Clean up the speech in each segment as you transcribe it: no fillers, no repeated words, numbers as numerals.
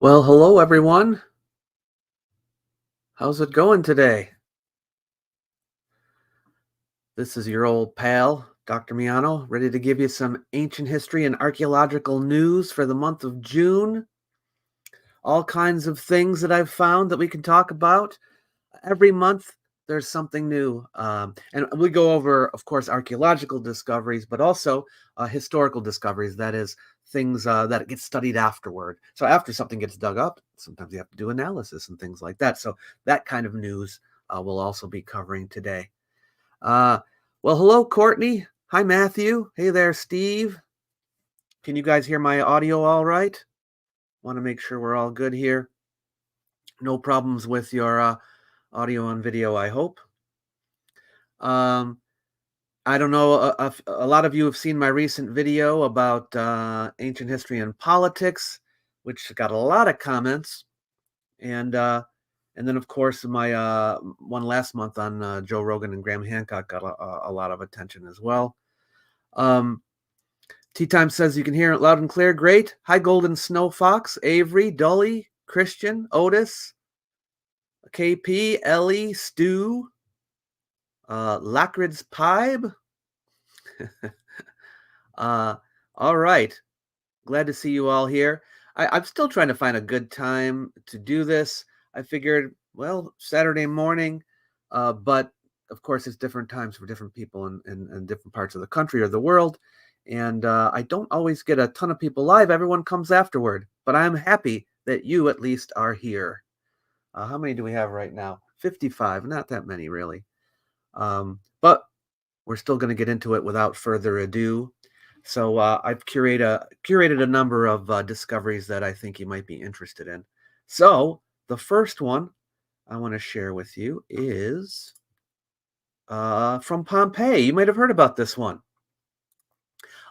Well, hello everyone. How's it going today? This is your old pal, Dr. Miano, ready to give you some ancient history and archaeological news for the month of June. All kinds of things that I've found that we can talk about. Every month, there's something new. And we go over, of course, archaeological discoveries, but also historical discoveries. That is, things that get studied afterward. So after something gets dug up, sometimes you have to do analysis and things like that. So that kind of news we'll also be covering today. Uh, well, hello, Courtney. Hi, Matthew. Hey there, Steve. Can you guys hear my audio all right? Want to make sure we're all good here. No problems with your audio and video, I hope. Um, I don't know, a lot of you have seen my recent video about ancient history and politics, which got a lot of comments. And then, of course, my one last month on Joe Rogan and Graham Hancock got a lot of attention as well. Um, Tea Time says you can hear it loud and clear. Great. Hi, Golden Snow Fox, Avery, Dolly, Christian, Otis, KP, Ellie, Stu, Lackrid's Pibe. uh, all right. Glad to see you all here. I'm still trying to find a good time to do this. I figured, well, Saturday morning, but of course, it's different times for different people in different parts of the country or the world. And I don't always get a ton of people live. Everyone comes afterward, but I'm happy that you at least are here. How many do we have right now? 55, not that many, really. But we're still going to get into it without further ado. So I've curated a number of discoveries that I think you might be interested in. So the first one I want to share with you is from Pompeii. You might have heard about this one.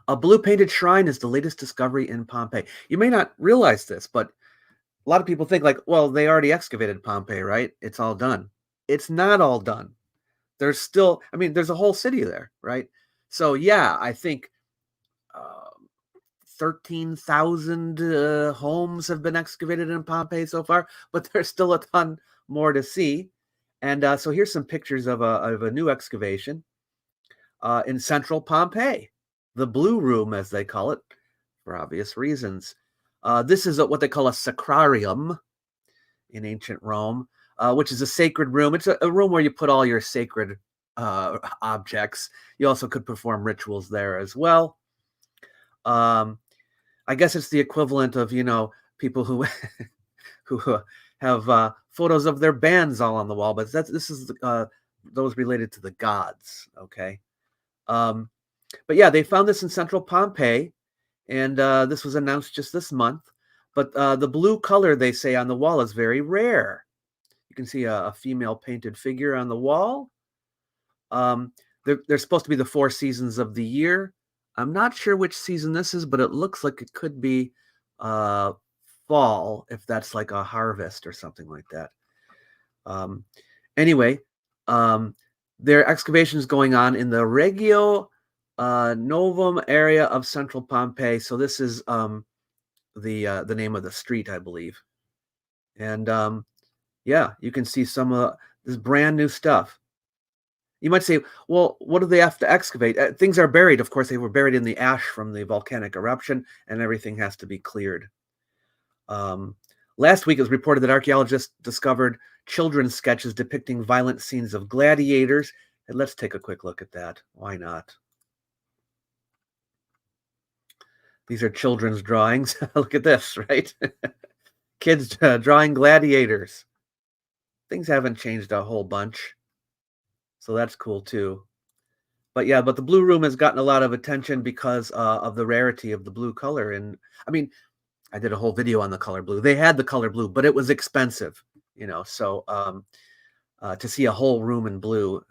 A blue painted shrine is the latest discovery in Pompeii. You may not realize this, but a lot of people think like, well, they already excavated Pompeii, right? It's all done. It's not all done. There's still, I mean, there's a whole city there, right? So yeah, I think uh, 13,000 homes have been excavated in Pompeii so far, but there's still a ton more to see. And so here's some pictures of a new excavation in central Pompeii, the Blue Room, as they call it, for obvious reasons. This is what they call a sacrarium in ancient Rome, which is a sacred room. It's a room where you put all your sacred objects. You also could perform rituals there as well. I guess it's the equivalent of, people who who have photos of their bands all on the wall, but this is those related to the gods. Okay, um, but yeah, they found this in central Pompeii, and this was announced just this month. But the blue color they say on the wall is very rare. You can see a female painted figure on the wall. Um, they're supposed to be the four seasons of the year. I'm not sure which season this is, but it looks like it could be uh, fall, if that's like a harvest or something like that. Um, anyway, um, there are excavations going on in the Regio Novum area of central Pompeii. So this is the name of the street, I believe. And yeah, you can see some of this brand new stuff. You might say, well, what do they have to excavate? Things are buried. Of course, they were buried in the ash from the volcanic eruption, and everything has to be cleared. Um, Last week, it was reported that archaeologists discovered children's sketches depicting violent scenes of gladiators. And let's take a quick look at that. Why not? These are children's drawings. Look at this, right? Kids drawing gladiators. Things haven't changed a whole bunch. So that's cool too. But yeah, but the blue room has gotten a lot of attention because of the rarity of the blue color. And I mean, I did a whole video on the color blue. They had the color blue, but it was expensive, So to see a whole room in blue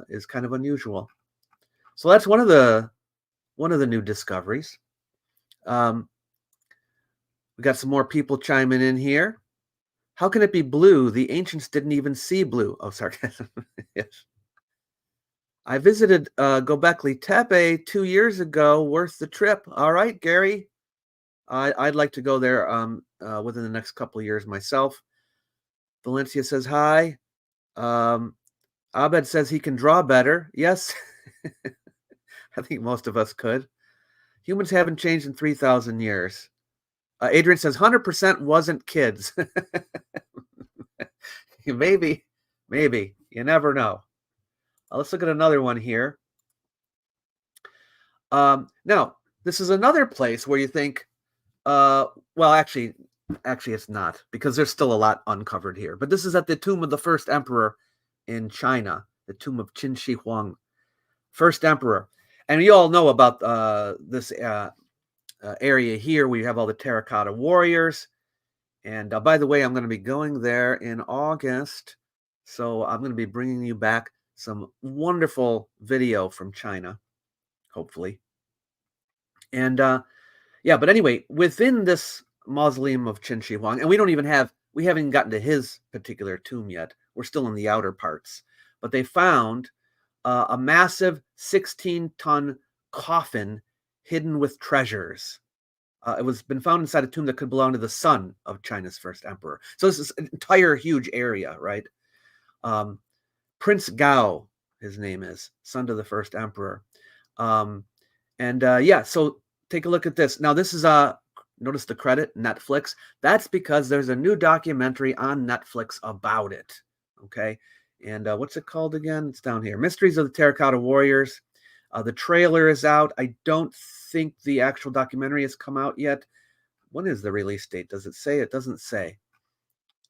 is kind of unusual. So that's one of the new discoveries. We got some more people chiming in here. How can it be blue? The ancients didn't even see blue. Oh, sarcasm. Yes. I visited Gobekli Tepe 2 years ago. Worth the trip. All right, Gary. I'd like to go there within the next couple of years myself. Valencia says hi. Abed says he can draw better. Yes, I think most of us could. Humans haven't changed in 3,000 years. Adrian says 100% wasn't kids. Maybe. You never know. Let's look at another one here. Now, this is another place where you think, well, actually, it's not, because there's still a lot uncovered here. But this is at the tomb of the first emperor in China, the tomb of Qin Shi Huang, first emperor. And you all know about this area here where you have all the terracotta warriors. And by the way, I'm going to be going there in August. So I'm going to be bringing you back some wonderful video from China, hopefully. And yeah, but anyway, within this mausoleum of Qin Shi Huang, and we haven't gotten to his particular tomb yet. We're still in the outer parts. But they found a massive 16-ton coffin hidden with treasures. It was been found inside a tomb that could belong to the son of China's first emperor. So this is an entire huge area, right? Prince Gao, his name is, son to the first emperor. Yeah, so take a look at this. Now, this is notice the credit, Netflix. That's because there's a new documentary on Netflix about it. Okay. And what's it called again? It's down here. Mysteries of the Terracotta Warriors. The trailer is out. I don't think the actual documentary has come out yet. When is the release date? Does it say? It doesn't say.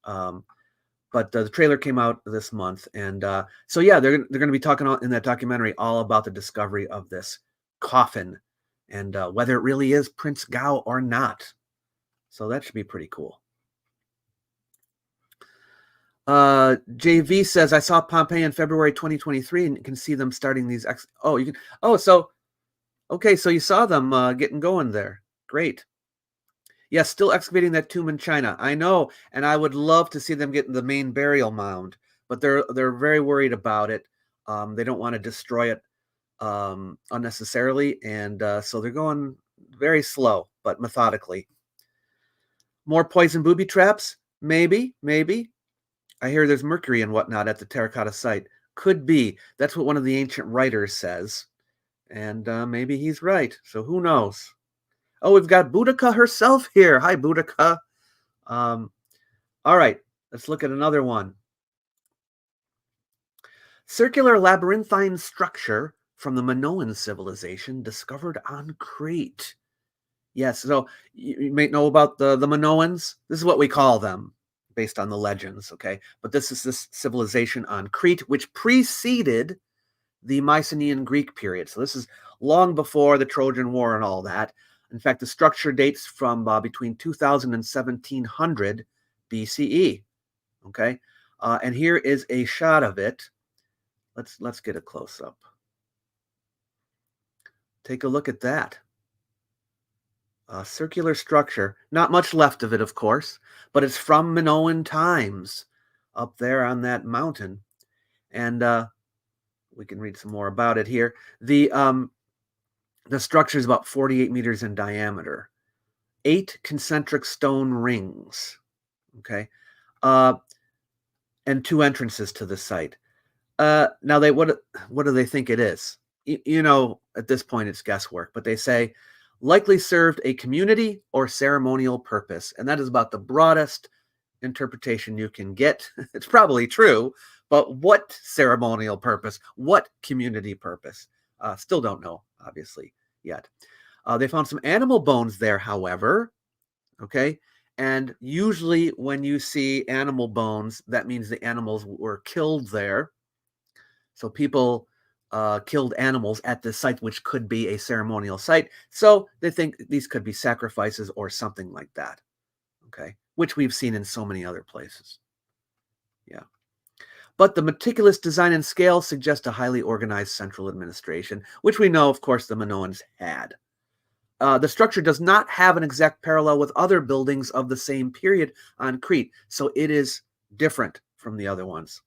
But the trailer came out this month. And so, yeah, they're going to be talking in that documentary all about the discovery of this coffin and whether it really is Prince Gao or not. So that should be pretty cool. JV says, I saw Pompei in February 2023 and you can see them starting these. Okay, so you saw them getting going there. Great. Yes, still excavating that tomb in China. I know, and I would love to see them get in the main burial mound, but they're very worried about it. They don't want to destroy it unnecessarily, and so they're going very slow, but methodically. More poison booby traps? Maybe. I hear there's mercury and whatnot at the terracotta site. Could be. That's what one of the ancient writers says. And maybe he's right. So who knows? Oh, we've got Boudica herself here. Hi, Boudica. All right. Let's look at another one. Circular labyrinthine structure from the Minoan civilization discovered on Crete. Yes, so you may know about the Minoans. This is what we call them based on the legends, okay? But this is this civilization on Crete, which preceded the Mycenaean Greek period. So this is long before the Trojan War and all that. In fact, the structure dates from between 2000 and 1700 BCE, okay? And here is a shot of it. Let's get a close-up. Take a look at that. Circular structure. Not much left of it, of course, but it's from Minoan times up there on that mountain. And we can read some more about it here. The structure is about 48 meters in diameter. 8 concentric stone rings, okay? And 2 entrances to the site. Now, what do they think it is? You know, at this point, it's guesswork, but they say likely served a community or ceremonial purpose. And that is about the broadest interpretation you can get. It's probably true, but what ceremonial purpose? What community purpose? Still don't know, obviously, yet. They found some animal bones there, however, okay? And usually when you see animal bones, that means the animals were killed there. So people killed animals at this site, which could be a ceremonial site. So they think these could be sacrifices or something like that, okay? Which we've seen in so many other places. Yeah. But the meticulous design and scale suggest a highly organized central administration, which we know, of course, the Minoans had. The structure does not have an exact parallel with other buildings of the same period on Crete, so it is different from the other ones.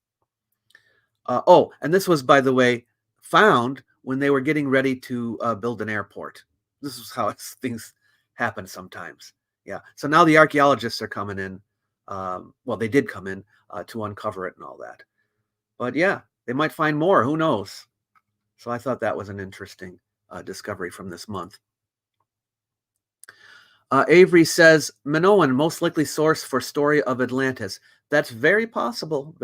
And this was, by the way, found when they were getting ready to build an airport. This is how things happen sometimes. Yeah. So now the archaeologists are coming in. Well, they did come in to uncover it and all that. But yeah, they might find more. Who knows? So I thought that was an interesting discovery from this month. Avery says, Minoan, most likely source for story of Atlantis. That's very possible,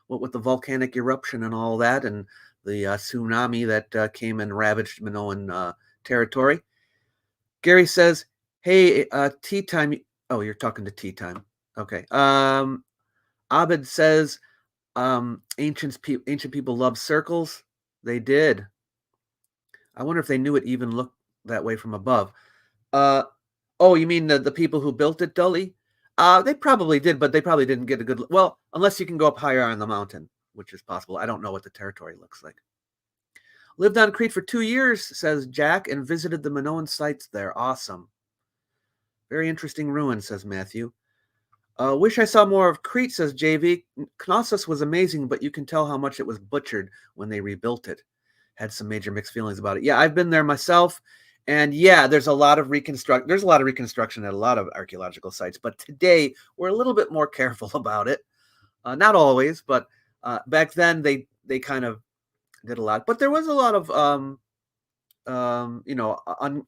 what with the volcanic eruption and all that, and the tsunami that came and ravaged Minoan territory. Gary says, hey, tea time. Oh, you're talking to tea time. Okay. Abed says, ancient people love circles. They did. I wonder if they knew it even looked that way from above. Oh, you mean the people who built it, Dully? They probably did, but they probably didn't get a good look. Well, unless you can go up higher on the mountain, which is possible. I don't know what the territory looks like. Lived on Crete for 2 years, says Jack, and visited the Minoan sites there. Awesome. Very interesting ruin, says Matthew. Wish I saw more of Crete, says JV. Knossos was amazing, but you can tell how much it was butchered when they rebuilt it. Had some major mixed feelings about it. Yeah, I've been there myself. And yeah, there's a lot of reconstruction at a lot of archaeological sites. But today, we're a little bit more careful about it. Not always, but back then they kind of did a lot. But there was a lot of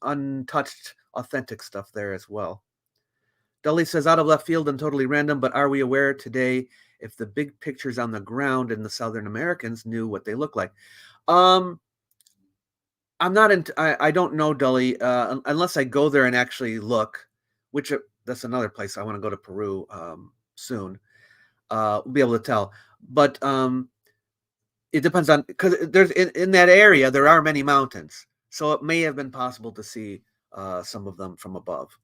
untouched, authentic stuff there as well. Dully says, out of left field and totally random, but are we aware today if the big pictures on the ground in the Southern Americans knew what they look like? I'm not I don't know, Dully, unless I go there and actually look, which that's another place I want to go to, Peru soon. We'll be able to tell. But it depends on, because there's in that area there are many mountains, so it may have been possible to see some of them from above.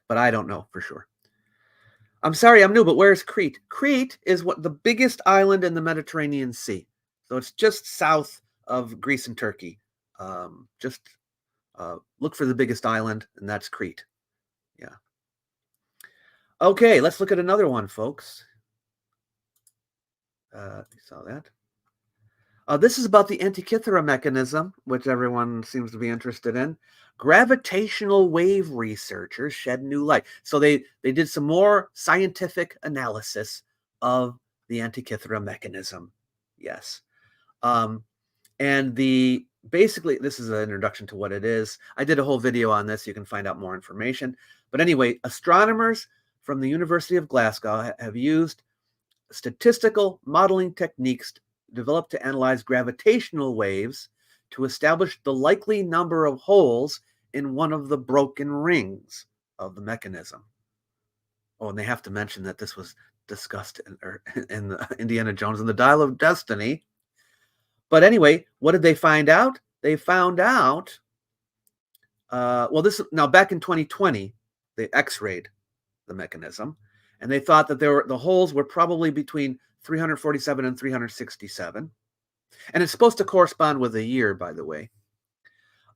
But I don't know for sure. I'm sorry, I'm new, but where's Crete? Crete is the biggest island in the Mediterranean Sea. So it's just south of Greece and Turkey. Just look for the biggest island, and that's Crete. Yeah. Okay, let's look at another one, folks. You saw that. This is about the Antikythera mechanism, which everyone seems to be interested in. Gravitational wave researchers shed new light. So they did some more scientific analysis of the Antikythera mechanism. Yes. And basically, this is an introduction to what it is. I did a whole video on this. You can find out more information. But anyway, astronomers from the University of Glasgow have used statistical modeling techniques developed to analyze gravitational waves to establish the likely number of holes in one of the broken rings of the mechanism. Oh, and they have to mention that this was discussed in the Indiana Jones and the Dial of Destiny. But anyway, what did they find out? They found out, now back in 2020, they x-rayed the mechanism, and they thought that the holes were probably between 347 and 367. And it's supposed to correspond with a year, by the way.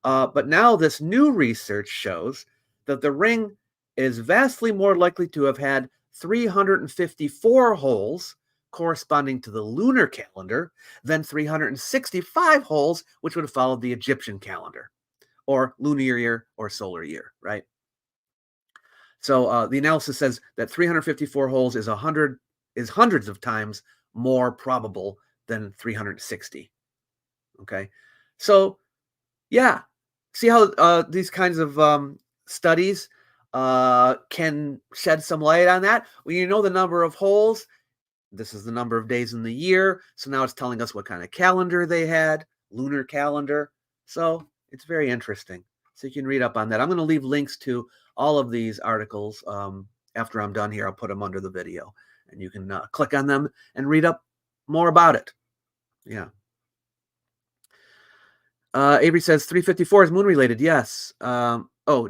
But now this new research shows that the ring is vastly more likely to have had 354 holes corresponding to the lunar calendar than 365 holes, which would have followed the Egyptian calendar, or lunar year or solar year, right? So the analysis says that 354 holes is hundreds of times more probable than 360. Okay, so yeah, see how these kinds of studies can shed some light on that. When you know the number of holes, this is the number of days in the year. So now it's telling us what kind of calendar they had, lunar calendar. So it's very interesting. So you can read up on that. I'm going to leave links to all of these articles. After I'm done here, I'll put them under the video, and you can click on them and read up more about it. Yeah. Avery says 354 is moon related. Yes.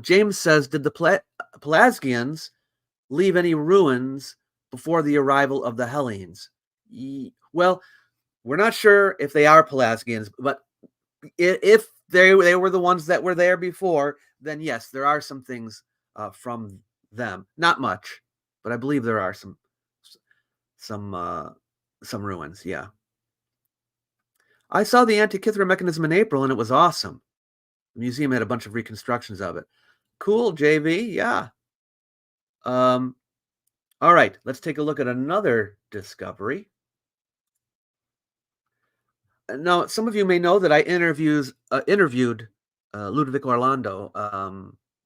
James says, did the Pelasgians leave any ruins before the arrival of the Hellenes? Well, we're not sure if they are Pelasgians, but if they were the ones that were there before, then yes, there are some things from them. Not much, but I believe there are some ruins. Yeah. I saw the Antikythera mechanism in April, and it was awesome. The museum had a bunch of reconstructions of it. Cool, JV. Yeah. Um, all right, let's take a look at another discovery. Now, some of you may know that I interviewed Ludovic Orlando,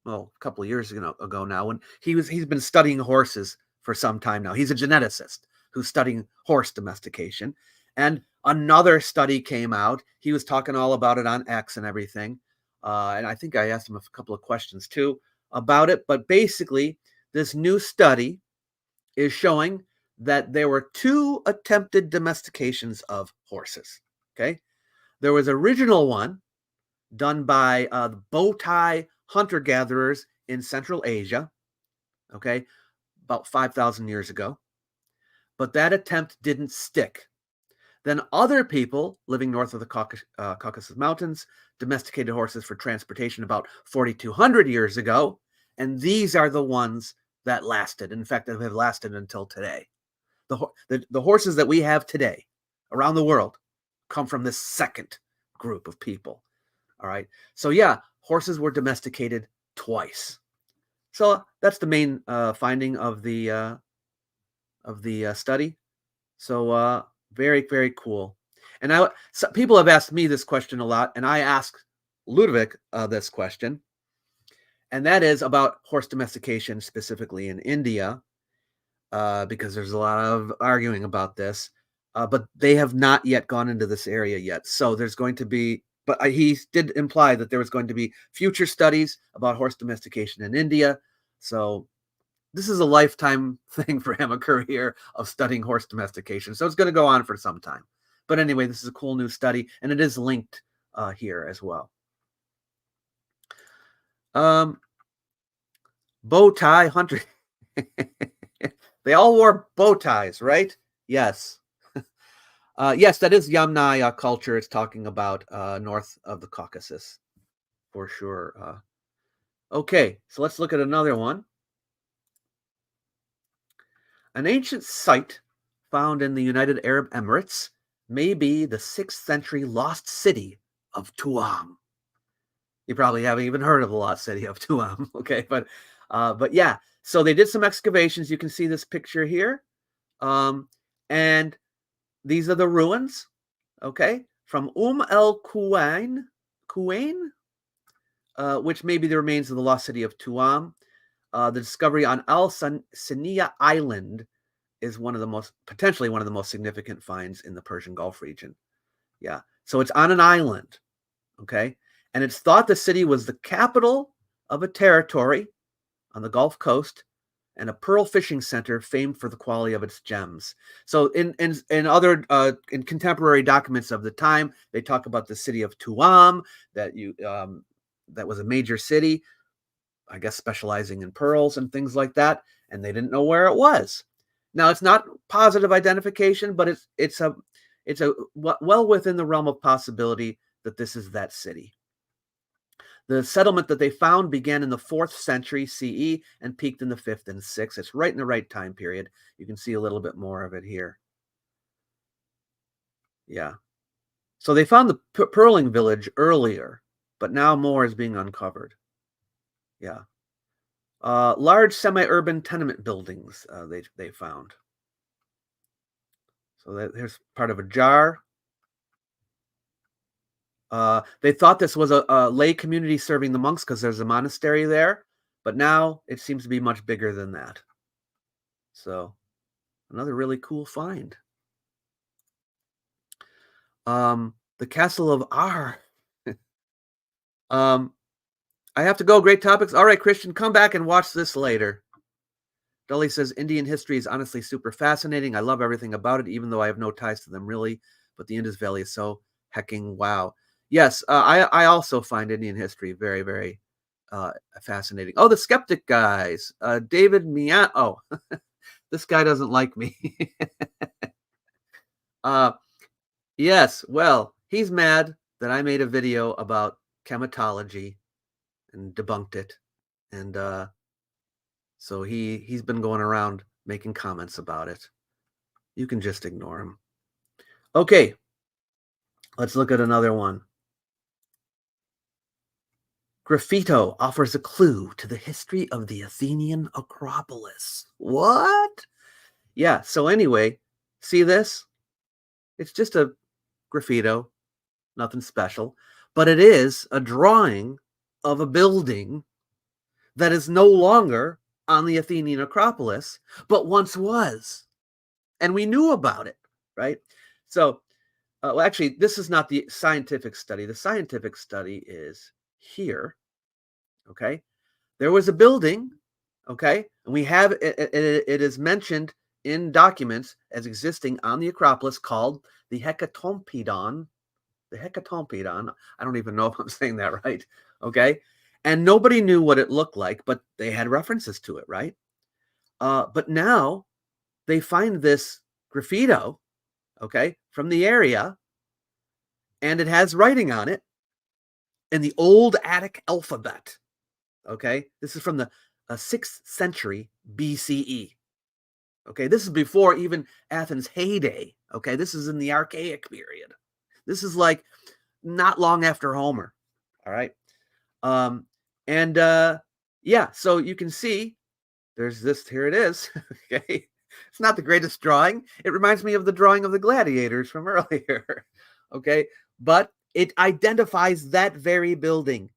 well, a couple of years ago now, when he's been studying horses for some time now. He's a geneticist who's studying horse domestication, and another study came out. He was talking all about it on X and everything, and I think I asked him a couple of questions too about it. But basically, this new study is showing that there were two attempted domestications of horses. Okay. There was original one done by the bow tie hunter gatherers in Central Asia. Okay. About 5,000 years ago. But that attempt didn't stick. Then other people living north of the Caucasus Mountains domesticated horses for transportation about 4,200 years ago. And these are the ones that lasted. In fact, that have lasted until today. The horses that we have today around the world come from this second group of people. All right. So yeah, horses were domesticated twice. So that's the main finding of the study. So very, very cool. And people have asked me this question a lot, and I asked Ludovic this question, and that is about horse domestication specifically in India, because there's a lot of arguing about this. But they have not yet gone into this area yet. So there's going to be, but he did imply that there was going to be future studies about horse domestication in India. So this is a lifetime thing for him, a career of studying horse domestication. So it's going to go on for some time. But anyway, this is a cool new study, and it is linked here as well. Bow tie hunter. They all wore bow ties, right? Yes. Yes, that is Yamnaya culture it's talking about north of the Caucasus, for sure. Okay, so let's look at another one. An ancient site found in the United Arab Emirates may be the 6th century lost city of Tuam. You probably haven't even heard of the lost city of Tuam, okay? But yeah, so they did some excavations. You can see this picture here. And these are the ruins, okay, from el Quwain, which may be the remains of the lost city of Tuam. The discovery on Al Sania Island is potentially one of the most significant finds in the Persian Gulf region. Yeah, so it's on an island, okay, and it's thought the city was the capital of a territory on the Gulf Coast and a pearl fishing center famed for the quality of its gems. So in other in contemporary documents of the time, they talk about the city of Tuam, that was a major city, I guess specializing in pearls and things like that, and they didn't know where it was. Now it's not positive identification, but it's well within the realm of possibility that this is that city. The settlement that they found began in the 4th century CE and peaked in the 5th and 6th. It's right in the right time period. You can see a little bit more of it here. Yeah. So they found the pearling village earlier, but now more is being uncovered. Yeah. Large semi-urban tenement buildings they found. So here's part of a jar. They thought this was a lay community serving the monks because there's a monastery there, but now it seems to be much bigger than that. So another really cool find. The Castle of Ar. I have to go. Great topics. All right, Christian, come back and watch this later. Dolly says, Indian history is honestly super fascinating. I love everything about it, even though I have no ties to them really. But the Indus Valley is so hecking wow. Yes, I also find Indian history very, very fascinating. Oh, the skeptic guys. David Miano. Oh, this guy doesn't like me. Yes, well, he's mad that I made a video about chematology and debunked it. And so he's been going around making comments about it. You can just ignore him. Okay, let's look at another one. Graffito offers a clue to the history of the Athenian Acropolis. What? Yeah, so anyway, see this? It's just a graffito, nothing special, but it is a drawing of a building that is no longer on the Athenian Acropolis, but once was. And we knew about it, right? So, well, actually, this is not the scientific study. The scientific study is here, okay? There was a building, okay? And we have, it is mentioned in documents as existing on the Acropolis called the Hecatompedon. The Hecatompedon. I don't even know if I'm saying that right, okay? And nobody knew what it looked like, but they had references to it, right? But now they find this graffito, okay, from the area, and it has writing on it in the old Attic alphabet, okay? This is from the 6th century BCE, okay? This is before even Athens' heyday, okay? This is in the Archaic period. This is like not long after Homer, all right? Yeah, so you can see there's this, here it is, okay? It's not the greatest drawing. It reminds me of the drawing of the gladiators from earlier, okay? But it identifies that very building,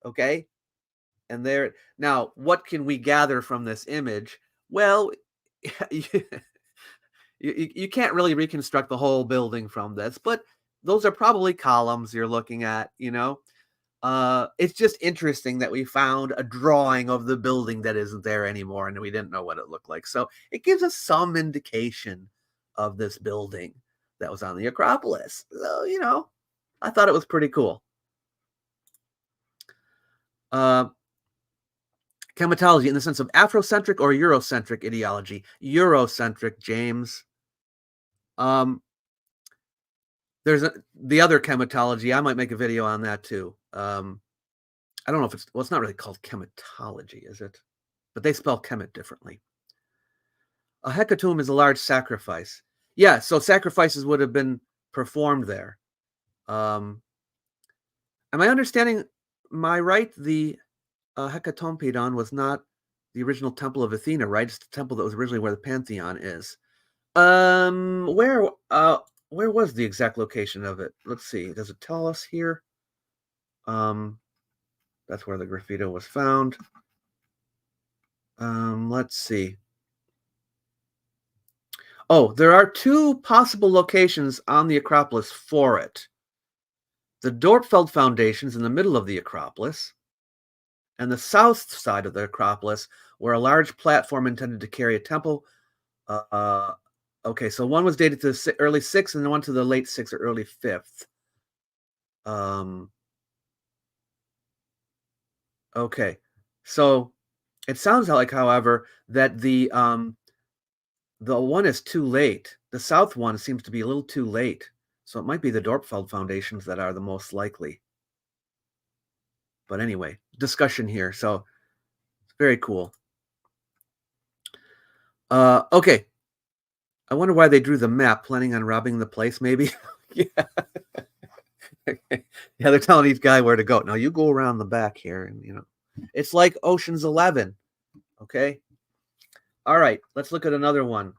okay? And there, now, what can we gather from this image? Well, you can't really reconstruct the whole building from this, but those are probably columns you're looking at, you know? It's just interesting that we found a drawing of the building that isn't there anymore, and we didn't know what it looked like. So it gives us some indication of this building that was on the Acropolis. So, you know, I thought it was pretty cool. Chematology in the sense of Afrocentric or Eurocentric ideology. Eurocentric, James. There's the other chematology. I might make a video on that too. I don't know if it's not really called chematology, is it? But they spell chemet differently. A hecatomb is a large sacrifice. Yeah, so sacrifices would have been performed there. Am I understanding my right? The Hecatompedon was not the original temple of Athena, right? It's the temple that was originally where the Pantheon is. Where was the exact location of it? Let's see. Does it tell us here? That's where the graffito was found. Let's see. Oh, there are two possible locations on the Acropolis for it. The Dorpfeld foundations in the middle of the Acropolis, and the south side of the Acropolis, where a large platform intended to carry a temple. Okay, so one was dated to the early 6th, and one to the late 6th or early 5th. Okay, so it sounds like, however, that the one is too late. The south one seems to be a little too late. So it might be the Dorpfeld foundations that are the most likely. But anyway, discussion here. So it's very cool. Okay. I wonder why they drew the map, planning on robbing the place, maybe. Yeah. Yeah, they're telling each guy where to go. Now you go around the back here, and you know, it's like Ocean's 11. Okay. All right, let's look at another one.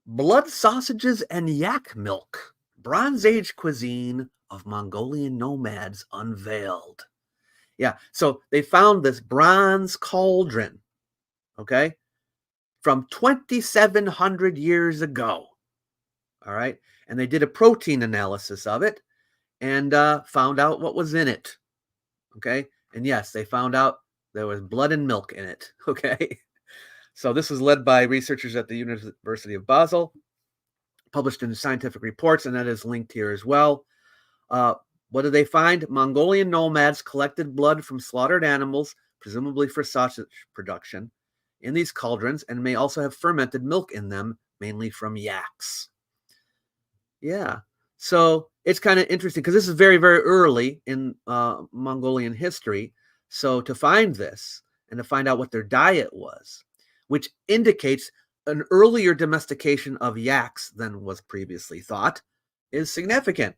Blood sausages and yak milk. Bronze Age cuisine of Mongolian nomads unveiled. Yeah, so they found this bronze cauldron, okay, from 2,700 years ago. All right, and they did a protein analysis of it and found out what was in it. Okay, and yes, they found out there was blood and milk in it. Okay, so this was led by researchers at the University of Basel, published in scientific reports, and that is linked here as well. What did they find? Mongolian nomads collected blood from slaughtered animals, presumably for sausage production, in these cauldrons, and may also have fermented milk in them, mainly from yaks. Yeah, so it's kind of interesting because this is very, very early in Mongolian history. So to find this and to find out what their diet was, which indicates an earlier domestication of yaks than was previously thought, is significant.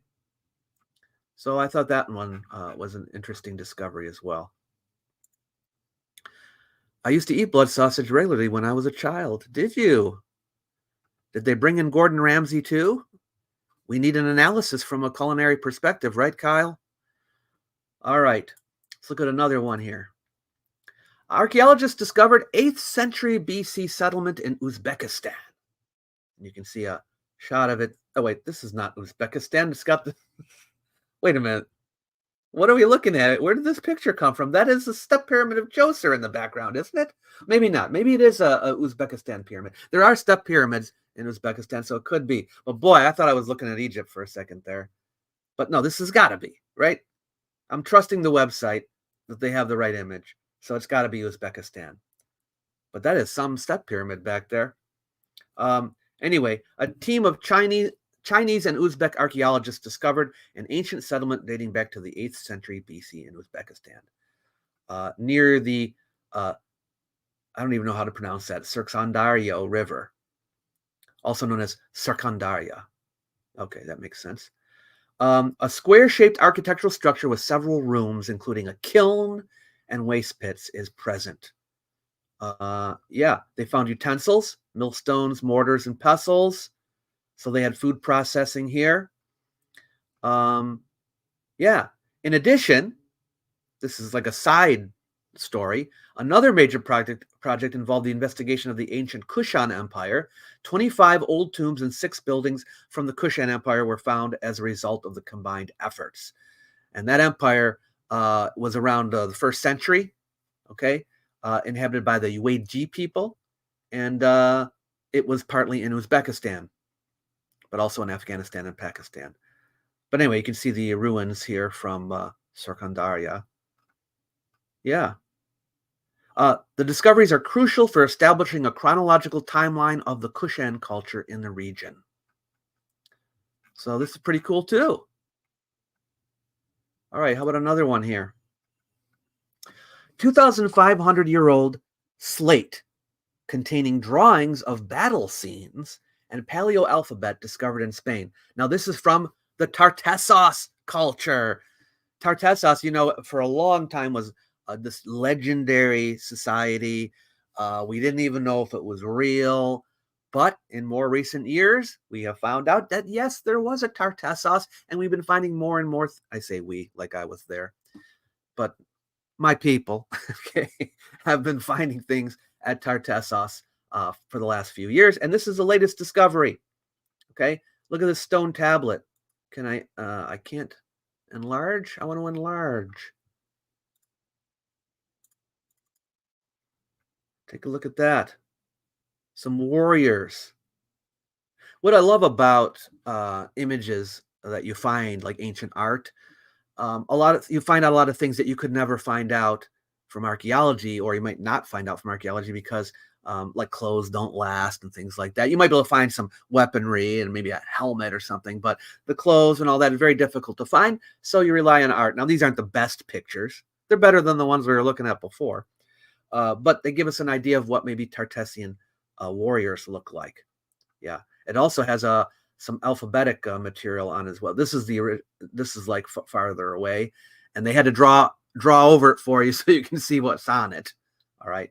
So I thought that one was an interesting discovery as well. I used to eat blood sausage regularly when I was a child. Did you? Did they bring in Gordon Ramsay too? We need an analysis from a culinary perspective, right, Kyle? All right, let's look at another one here. Archaeologists discovered 8th century BC settlement in Uzbekistan. You can see a shot of it. Oh, wait, this is not Uzbekistan. It's got the... Wait a minute. What are we looking at? Where did this picture come from? That is the step pyramid of Djoser in the background, isn't it? Maybe not. Maybe it is a Uzbekistan pyramid. There are step pyramids in Uzbekistan, so it could be. But boy, I thought I was looking at Egypt for a second there. But no, this has got to be, right? I'm trusting the website that they have the right image. So it's got to be Uzbekistan. But that is some step pyramid back there. Anyway, a team of Chinese and Uzbek archaeologists discovered an ancient settlement dating back to the 8th century BC in Uzbekistan, near the, I don't even know how to pronounce that, Surkhandarya River, also known as Sarkandarya. Okay, that makes sense. A square-shaped architectural structure with several rooms, including a kiln and waste pits, is present. Yeah, they found utensils, millstones, mortars, and pestles. So they had food processing here. Yeah. In addition, this is like a side story. Another major project involved the investigation of the ancient Kushan Empire. 25 old tombs and 6 buildings from the Kushan Empire were found as a result of the combined efforts. And that empire was around the 1st century, okay, inhabited by the Yuezhi people. And it was partly in Uzbekistan, but also in Afghanistan and Pakistan. But anyway, you can see the ruins here from Sarkandarya. Yeah. The discoveries are crucial for establishing a chronological timeline of the Kushan culture in the region. So this is pretty cool too. All right, how about another one here? 2,500-year-old slate containing drawings of battle scenes and paleo alphabet discovered in Spain. Now, this is from the Tartessos culture. Tartessos, you know, for a long time was this legendary society. We didn't even know if it was real. But in more recent years, we have found out that, yes, there was a Tartessos, and we've been finding more and more. I say we, like I was there. But my people, okay, have been finding things at Tartessos for the last few years. And this is the latest discovery. Okay, look at this stone tablet. Can I can't enlarge. I want to enlarge. Take a look at that. Some warriors. What I love about images that you find, like ancient art, you find out a lot of things that you could never find out from archaeology, or you might not find out from archaeology because like clothes don't last and things like that. You might be able to find some weaponry and maybe a helmet or something, but the clothes and all that is very difficult to find. So you rely on art. Now, these aren't the best pictures. They're better than the ones we were looking at before. But they give us an idea of what maybe Tartessian warriors look like. Yeah. It also has some alphabetic material on as well. This is like farther away, and they had to draw over it for you so you can see what's on it. All right.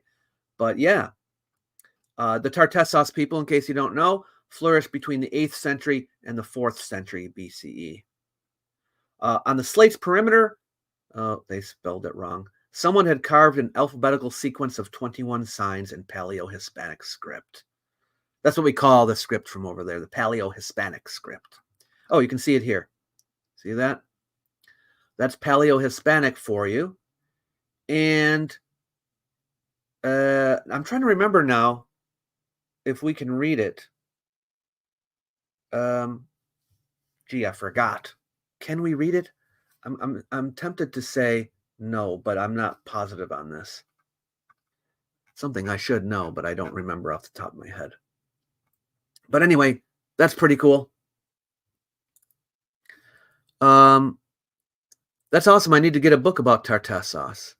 But yeah, the Tartessos people, in case you don't know, flourished between the 8th century and the 4th century BCE. On the slate's perimeter, they spelled it wrong. Someone had carved an alphabetical sequence of 21 signs in Paleo-Hispanic script. That's what we call the script from over there, the Paleo-Hispanic script. Oh, you can see it here. See that? That's Paleo-Hispanic for you. And I'm trying to remember now if we can read it. Gee, I forgot. Can we read it? I'm tempted to say no, but I'm not positive on this. Something I should know, but I don't remember off the top of my head. But anyway, that's pretty cool. That's awesome. I need to get a book about Tartessos.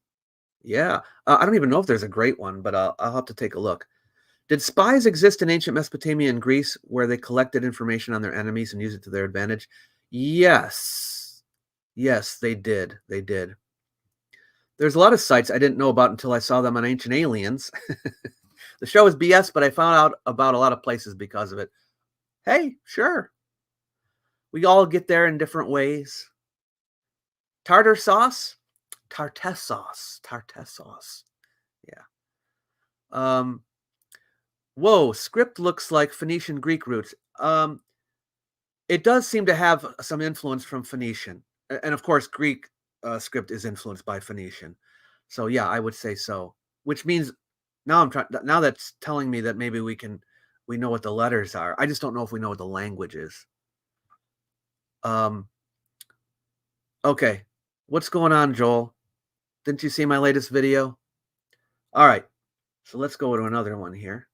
Yeah. I don't even know if there's a great one, but I'll have to take a look. Did spies exist in ancient Mesopotamia and Greece where they collected information on their enemies and used it to their advantage? Yes. Yes, they did. They did. There's a lot of sites I didn't know about until I saw them on Ancient Aliens. The show is BS, but I found out about a lot of places because of it. Hey, sure. We all get there in different ways. Tartar sauce? Tartare sauce. Tartare sauce. Yeah. Whoa, script looks like Phoenician Greek roots. It does seem to have some influence from Phoenician. And of course, Greek script is influenced by Phoenician. So yeah, I would say so. Which means now that's telling me that maybe we know what the letters are. I just don't know if we know what the language is. Okay. What's going on, Joel? Didn't you see my latest video? All right. So let's go to another one here.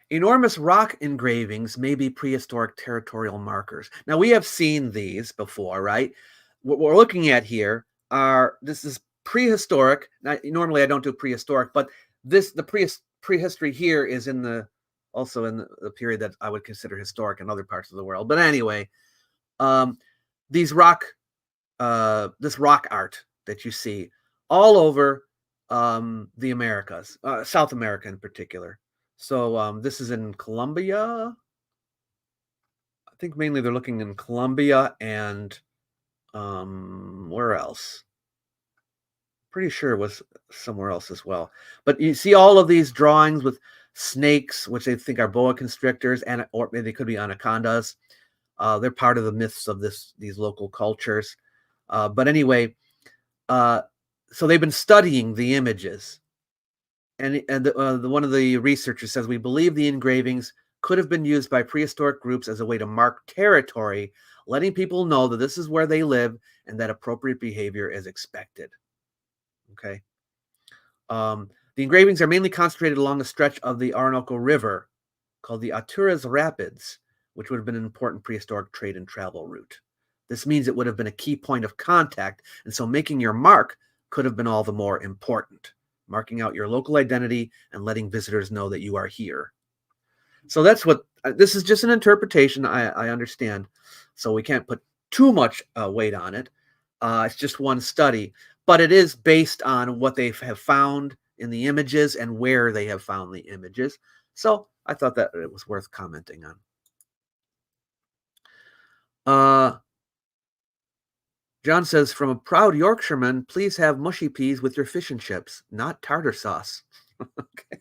Enormous rock engravings may be prehistoric territorial markers. Now, we have seen these before, right? What we're looking at here this is prehistoric. Now, normally I don't do prehistoric, but the prehistory here is also in the period that I would consider historic in other parts of the world. But anyway, this rock art that you see all over the Americas, South America in particular. So this is in Colombia. I think mainly they're looking in Colombia and where else? Pretty sure it was somewhere else as well. But you see all of these drawings with snakes, which they think are boa constrictors, or maybe they could be anacondas. They're part of the myths of these local cultures. But anyway, so they've been studying the images. And one of the researchers says, we believe the engravings could have been used by prehistoric groups as a way to mark territory, letting people know that this is where they live and that appropriate behavior is expected. Okay. The engravings are mainly concentrated along a stretch of the Orinoco River called the Atures Rapids, which would have been an important prehistoric trade and travel route. This means it would have been a key point of contact, and so making your mark could have been all the more important, marking out your local identity and letting visitors know that you are here. So that's what this is, just an interpretation. I understand. So we can't put too much weight on it. It's just one study, but it is based on what they have found in the images and where they have found the images. So I thought that it was worth commenting on. John says, from a proud Yorkshireman, please have mushy peas with your fish and chips, not tartar sauce. Okay.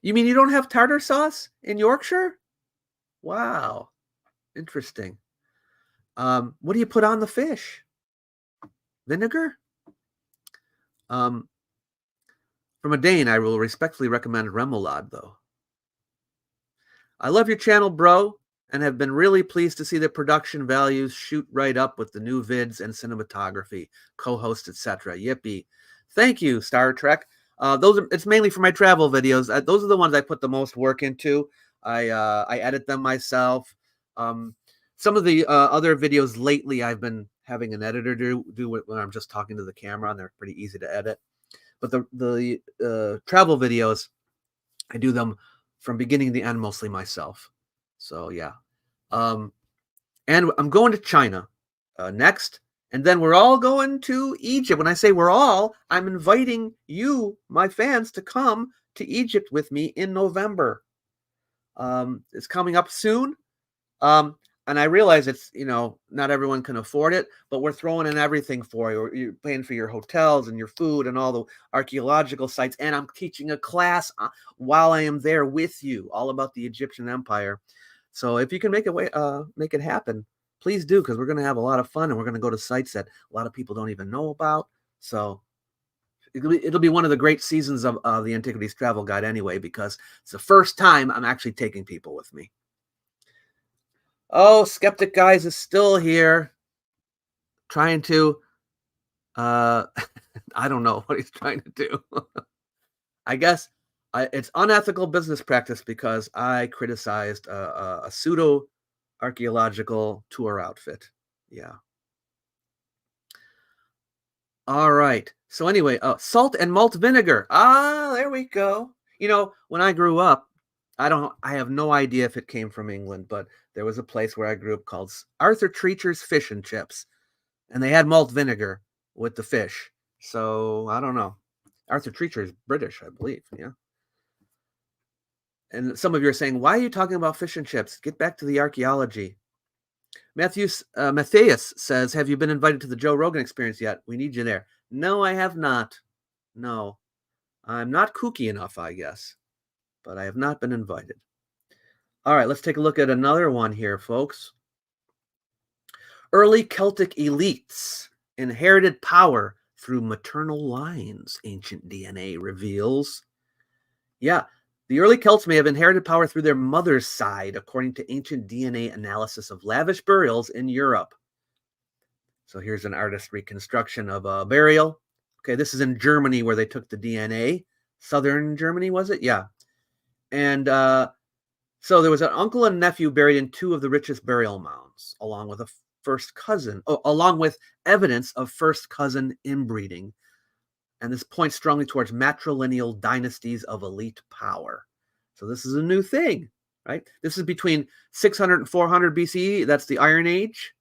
You mean you don't have tartar sauce in Yorkshire? Wow. Interesting. What do you put on the fish? Vinegar? From a Dane, I will respectfully recommend remoulade, though. I love your channel, bro, and have been really pleased to see the production values shoot right up with the new vids and cinematography, co-host, etc. Yippee. Thank you, Star Trek. It's mainly for my travel videos. Those are the ones I put the most work into. I edit them myself. Some of the other videos lately, I've been having an editor do it when I'm just talking to the camera, and they're pretty easy to edit. But the travel videos, I do them from beginning to end mostly myself. So yeah. And I'm going to China next. And then we're all going to Egypt. When I say we're all, I'm inviting you, my fans, to come to Egypt with me in November. It's coming up soon. And I realize it's, not everyone can afford it, but we're throwing in everything for you. You're paying for your hotels and your food and all the archaeological sites. And I'm teaching a class while I am there with you, all about the Egyptian Empire. So if you can make it happen, please do, because we're going to have a lot of fun, and we're going to go to sites that a lot of people don't even know about. So it'll be one of the great seasons of the Antiquities Travel Guide anyway, because it's the first time I'm actually taking people with me. Oh, Skeptic Guys is still here, trying to, I don't know what he's trying to do. I guess it's unethical business practice because I criticized a pseudo archaeological tour outfit. Yeah. All right. So anyway, salt and malt vinegar. Ah, there we go. When I grew up, I have no idea if it came from England, but there was a place where I grew up called Arthur Treacher's Fish and Chips, and they had malt vinegar with the fish. So I don't know. Arthur Treacher is British, I believe. Yeah. And some of you are saying, why are you talking about fish and chips? Get back to the archaeology. Matthias says, have you been invited to the Joe Rogan Experience yet? We need you there. No, I have not. No. I'm not kooky enough, I guess. But I have not been invited. All right, let's take a look at another one here, folks. Early Celtic elites inherited power through maternal lines, ancient DNA reveals. Yeah, the early Celts may have inherited power through their mother's side, according to ancient DNA analysis of lavish burials in Europe. So here's an artist reconstruction of a burial. Okay, this is in Germany where they took the DNA. Southern Germany, was it? Yeah. And so there was an uncle and nephew buried in two of the richest burial mounds, along with a first cousin, along with evidence of first cousin inbreeding. And this points strongly towards matrilineal dynasties of elite power. So this is a new thing, right? This is between 600 and 400 BCE. That's the Iron Age.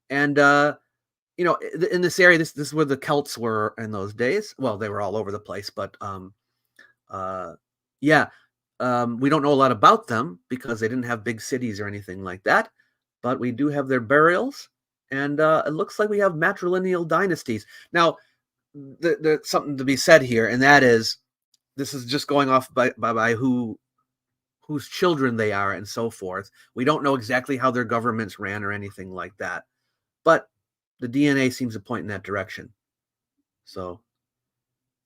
And, in this area, this is where the Celts were in those days. Well, they were all over the place, but we don't know a lot about them because they didn't have big cities or anything like that. But we do have their burials, and it looks like we have matrilineal dynasties. Now, there's something to be said here, and that is, this is just going off by whose children they are and so forth. We don't know exactly how their governments ran or anything like that, but the DNA seems to point in that direction. So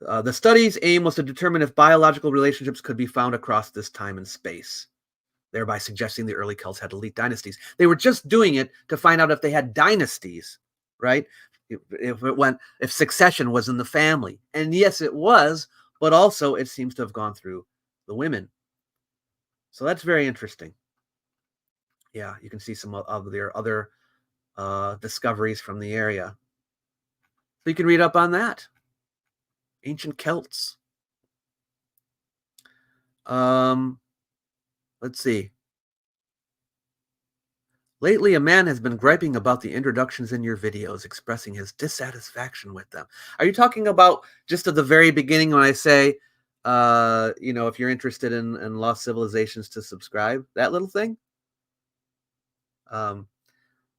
the study's aim was to determine if biological relationships could be found across this time and space, thereby suggesting the early Celts had elite dynasties. They were just doing it to find out if they had dynasties, right? If succession was in the family. And yes, it was, but also it seems to have gone through the women. So that's very interesting. Yeah, you can see some of their other discoveries from the area. So you can read up on that. Ancient Celts. Let's see. Lately, a man has been griping about the introductions in your videos, expressing his dissatisfaction with them. Are you talking about just at the very beginning when I say, if you're interested in lost civilizations to subscribe, that little thing?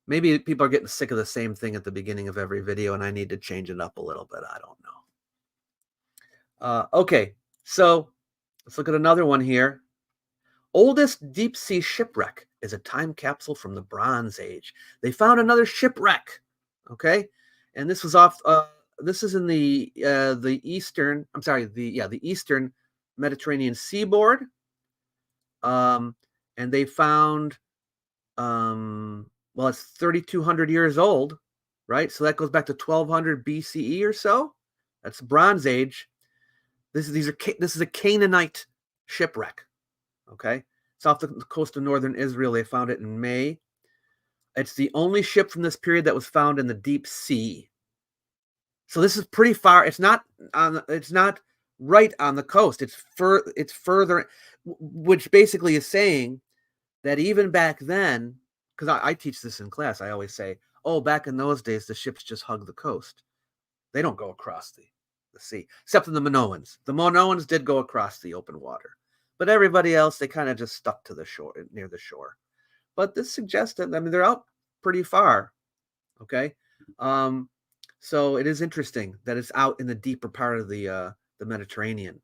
Maybe people are getting sick of the same thing at the beginning of every video, and I need to change it up a little bit. I don't know. Okay, so let's look at another one here. Oldest deep sea shipwreck is a time capsule from the Bronze Age. They found another shipwreck. Okay, and this was off. This is in the eastern. I'm sorry, the eastern Mediterranean seaboard. And they found. Well, it's 3,200 years old, right? So that goes back to 1200 BCE or so. That's Bronze Age. This is a Canaanite shipwreck. Okay, it's off the coast of northern Israel. They found it in May. It's the only ship from this period that was found in the deep sea. So this is pretty far. It's not right on the coast. It's further, which basically is saying that even back then, because I teach this in class, I always say, oh, back in those days, the ships just hug the coast. They don't go across the sea, except for the Minoans. The Minoans did go across the open water. But everybody else, they kind of just stuck to the shore, near the shore. But this suggests that, they're out pretty far, okay? So it is interesting that it's out in the deeper part of the Mediterranean.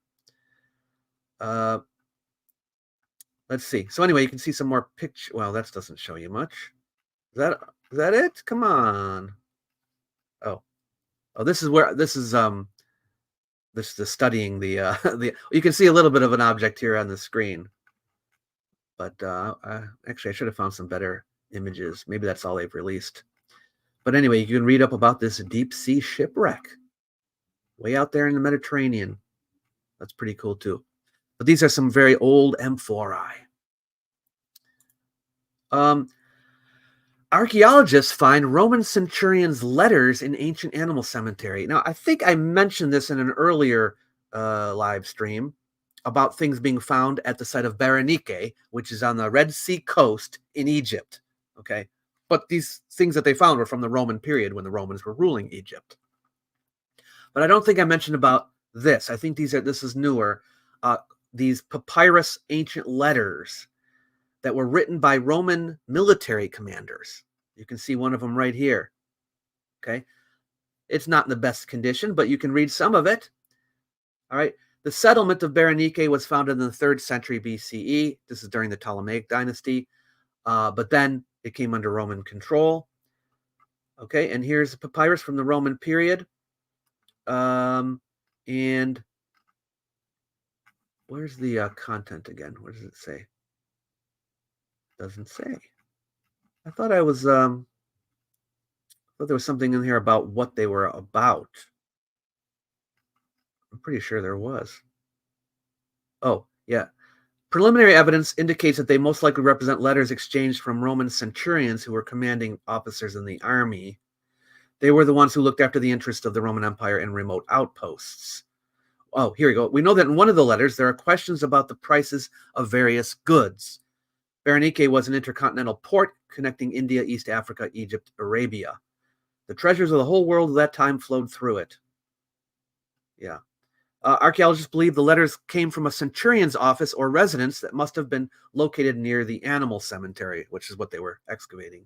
Let's see. So anyway, you can see some more picture. Well, that doesn't show you much. Is that it? Come on. Oh, this is this is studying the you can see a little bit of an object here on the screen, but actually I should have found some better images. Maybe that's all they've released. But anyway, you can read up about this deep sea shipwreck way out there in the Mediterranean. That's pretty cool too. But these are some very old amphorae. Archaeologists find Roman centurions' letters in ancient animal cemetery. Now, I think I mentioned this in an earlier live stream. about things being found at the site of Berenike, which is on the Red Sea coast in Egypt. Okay, but these things that they found were from the Roman period when the Romans were ruling Egypt. But I don't think I mentioned about this. I think this is newer. These papyrus ancient letters that were written by Roman military commanders. You can see one of them right here. Okay, it's not in the best condition, but you can read some of it. All right. The settlement of Berenike was founded in the 3rd century BCE. This is during the Ptolemaic dynasty, but then it came under Roman control. Okay, and here's a papyrus from the Roman period. And where's the content again? What does it say? Doesn't say. I thought I was thought there was something in here about what they were about. I'm pretty sure there was. Oh, yeah. Preliminary evidence indicates that they most likely represent letters exchanged from Roman centurions who were commanding officers in the army. They were the ones who looked after the interests of the Roman Empire in remote outposts. Oh, here we go. We know that in one of the letters, there are questions about the prices of various goods. Berenike was an intercontinental port connecting India, East Africa, Egypt, Arabia. The treasures of the whole world at that time flowed through it. Yeah. Archaeologists believe the letters came from a centurion's office or residence that must have been located near the animal cemetery, which is what they were excavating.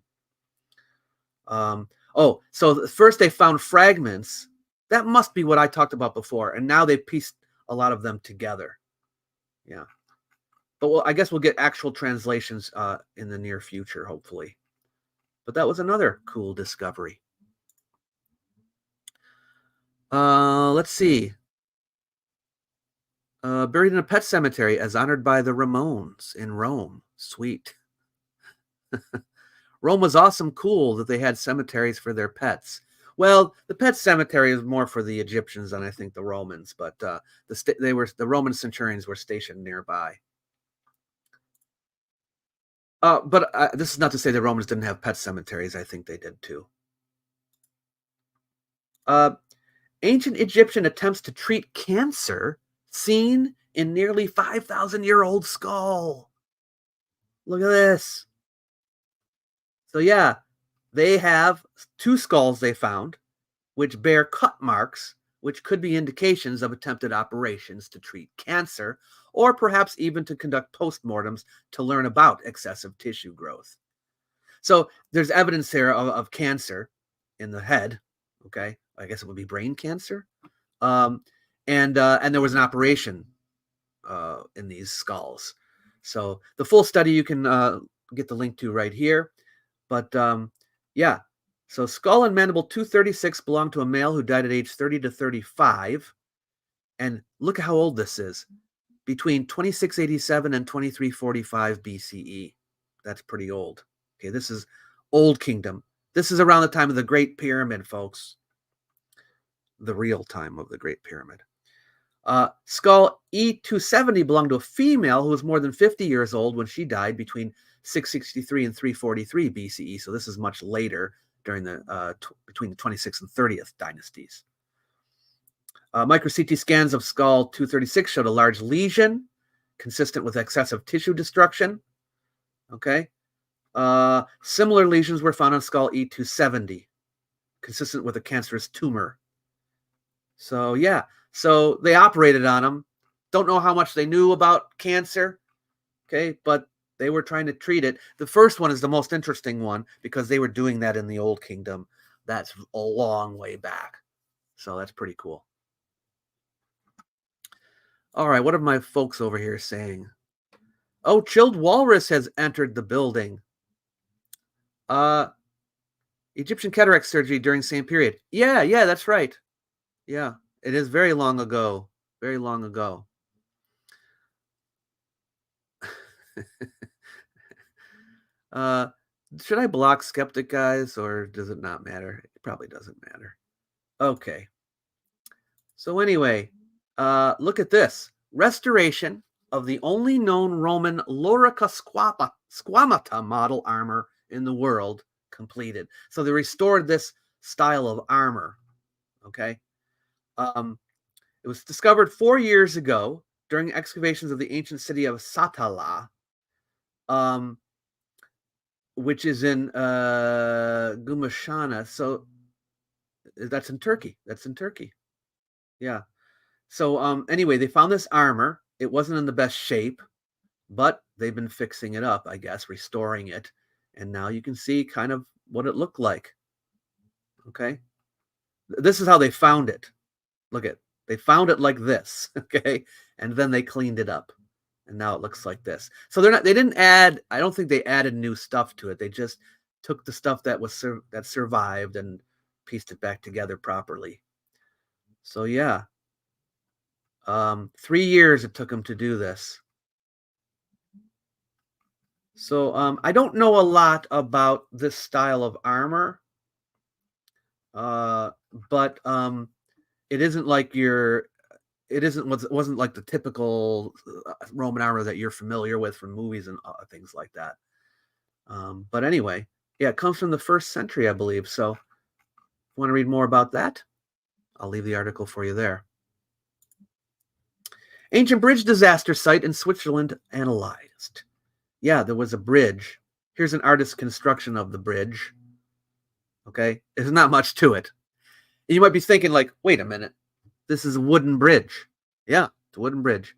So first they found fragments. That must be what I talked about before, and now they pieced a lot of them together. Yeah. But I guess we'll get actual translations in the near future, hopefully. But that was another cool discovery. Let's see. Buried in a pet cemetery as honored by the Ramones in Rome. Sweet. Rome was awesome cool that they had cemeteries for their pets. Well, the pet cemetery is more for the Egyptians than I think the Romans, but the Roman centurions were stationed nearby. But this is not to say the Romans didn't have pet cemeteries. I think they did too. Ancient Egyptian attempts to treat cancer seen in nearly 5,000-year-old skull. Look at this. So yeah, they have 2 skulls they found, which bear cut marks, which could be indications of attempted operations to treat cancer, or perhaps even to conduct postmortems to learn about excessive tissue growth. So there's evidence here of cancer in the head. Okay, I guess it would be brain cancer. And there was an operation in these skulls. So the full study you can get the link to right here. But yeah, so skull and mandible 236 belonged to a male who died at age 30 to 35. And look at how old this is. Between 2687 and 2345 BCE. That's pretty old. Okay, this is Old Kingdom. This is around the time of the Great Pyramid, folks. The real time of the Great Pyramid. Skull E270 belonged to a female who was more than 50 years old when she died between 663 and 343 BCE. So this is much later during the between the 26th and 30th dynasties. Micro CT scans of skull 236 showed a large lesion consistent with excessive tissue destruction. Okay. Similar lesions were found on skull E270, consistent with a cancerous tumor. So yeah, so they operated on him. Don't know how much they knew about cancer, okay, but they were trying to treat it. The first one is the most interesting one because they were doing that in the Old Kingdom. That's a long way back. So that's pretty cool. All right, what are my folks over here saying? Oh, chilled walrus has entered the building. Egyptian cataract surgery during same period. Yeah, that's right. Yeah, it is very long ago. Very long ago. Should I block skeptic guys or does it not matter? It probably doesn't matter. Okay. So anyway, look at this. Restoration of the only known Roman Lorica squamata model armor in the world completed. So they restored this style of armor. Okay. It was discovered 4 years ago during excavations of the ancient city of Satala, which is in Gumashana. So that's in Turkey. Yeah. So anyway, they found this armor. It wasn't in the best shape, but they've been fixing it up, I guess, restoring it. And now you can see kind of what it looked like. Okay. This is how they found it. Look at, they found it like this. Okay. And then they cleaned it up. And now it looks like this. So they didn't add, I don't think they added new stuff to it. They just took the stuff that survived and pieced it back together properly. So yeah. 3 years it took them to do this. So I don't know a lot about this style of armor, but it isn't like it wasn't like the typical Roman armor that you're familiar with from movies and things like that. But anyway, yeah, it comes from the 1st century, I believe. So if you want to read more about that, I'll leave the article for you there. Ancient bridge disaster site in Switzerland analyzed. Yeah, there was a bridge. Here's an artist's construction of the bridge. Okay, there's not much to it. You might be thinking like, wait a minute, this is a wooden bridge. Yeah, it's a wooden bridge.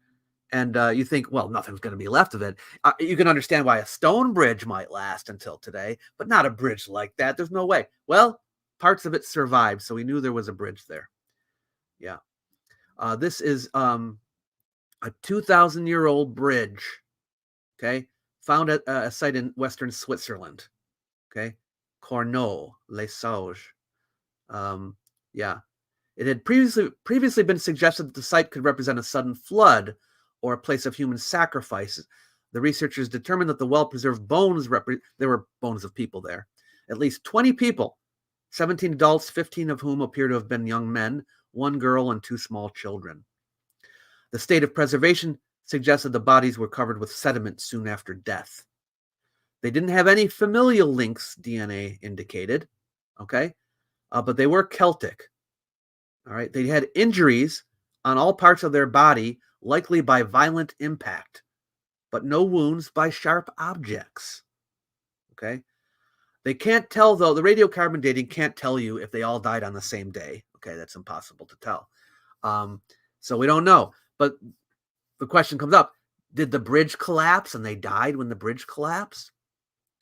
And you think, well, nothing's going to be left of it. You can understand why a stone bridge might last until today, but not a bridge like that. There's no way. Well, parts of it survived, so we knew there was a bridge there. Yeah. This is a 2,000-year-old bridge, okay, found at a site in western Switzerland, okay, Cornot-les-Sauges. Yeah. It had previously been suggested that the site could represent a sudden flood or a place of human sacrifices. The researchers determined that the well-preserved bones, there were bones of people there. At least 20 people, 17 adults, 15 of whom appear to have been young men, 1 girl, and 2 small children. The state of preservation suggested the bodies were covered with sediment soon after death. They didn't have any familial links, DNA indicated, okay? But they were Celtic. All right, they had injuries on all parts of their body, likely by violent impact, but no wounds by sharp objects. Okay, they can't tell, though, the radiocarbon dating can't tell you if they all died on the same day. Okay, that's impossible to tell. So we don't know. But the question comes up, did the bridge collapse and they died when the bridge collapsed?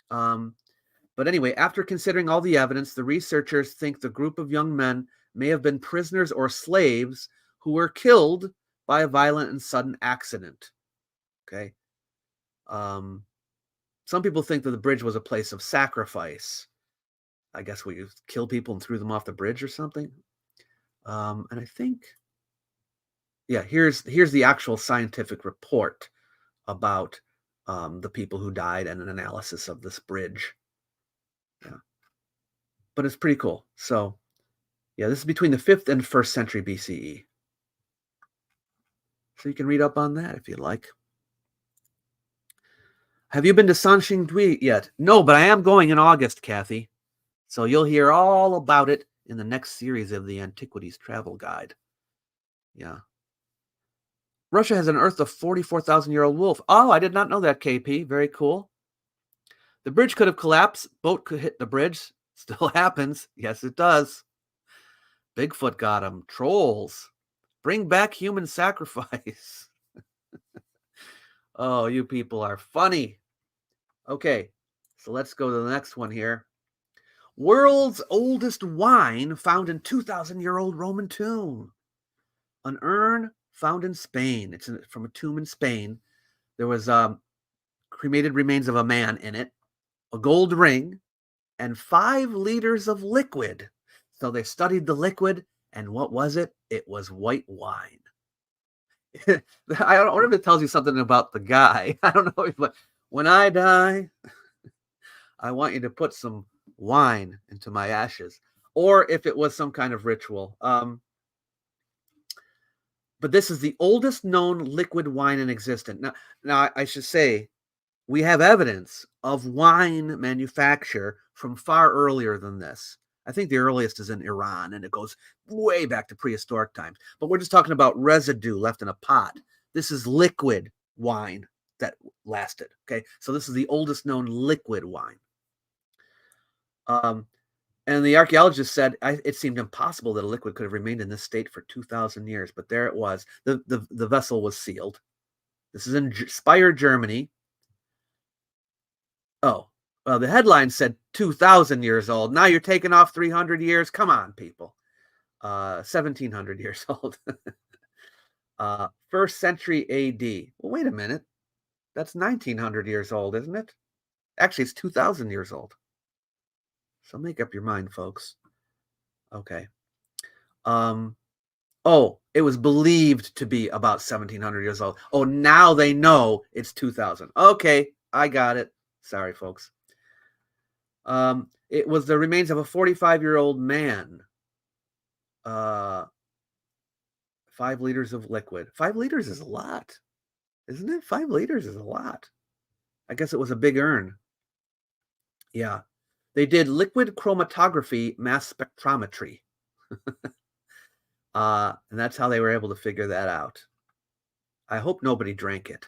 But anyway, after considering all the evidence, the researchers think the group of young men may have been prisoners or slaves who were killed by a violent and sudden accident. Okay. Some people think that the bridge was a place of sacrifice. I guess we killed people and threw them off the bridge or something. And I think, yeah, here's the actual scientific report about the people who died and an analysis of this bridge. Yeah. But it's pretty cool. So, yeah, this is between the 5th and 1st century BCE. So you can read up on that if you'd like. Have you been to Sanxingdui yet? No, but I am going in August, Kathy. So you'll hear all about it in the next series of the Antiquities Travel Guide. Yeah. Russia has unearthed a 44,000-year-old wolf. Oh, I did not know that, KP. Very cool. The bridge could have collapsed. Boat could hit the bridge. Still happens. Yes, it does. Bigfoot got him. Trolls. Bring back human sacrifice. Oh, you people are funny. Okay, so let's go to the next one here. World's oldest wine found in 2,000-year-old Roman tomb. An urn found in Spain. It's from a tomb in Spain. There was cremated remains of a man in it, a gold ring, and 5 liters of liquid. So they studied the liquid, and what was it? It was white wine. I don't know if it tells you something about the guy. I don't know, but when I die, I want you to put some wine into my ashes, or if it was some kind of ritual. But this is the oldest known liquid wine in existence. Now I should say, we have evidence of wine manufacture from far earlier than this. I think the earliest is in Iran, and it goes way back to prehistoric times. But we're just talking about residue left in a pot This is liquid wine that lasted. Okay, so this is the oldest known liquid wine. And the archaeologist said it seemed impossible that a liquid could have remained in this state for 2,000 years, but there it was. The vessel was sealed. This is in Speyer, Germany. Oh, well, the headline said 2,000 years old. Now you're taking off 300 years. Come on, people. 1,700 years old. 1st century AD. Well, wait a minute. That's 1,900 years old, isn't it? Actually, it's 2,000 years old. So make up your mind, folks. Okay. Oh, it was believed to be about 1,700 years old. Oh, now they know it's 2,000. Okay, I got it. Sorry, folks. It was the remains of a 45-year-old man. 5 liters of liquid. 5 liters is a lot, isn't it? 5 liters is a lot. I guess it was a big urn. Yeah. They did liquid chromatography mass spectrometry. And that's how they were able to figure that out. I hope nobody drank it.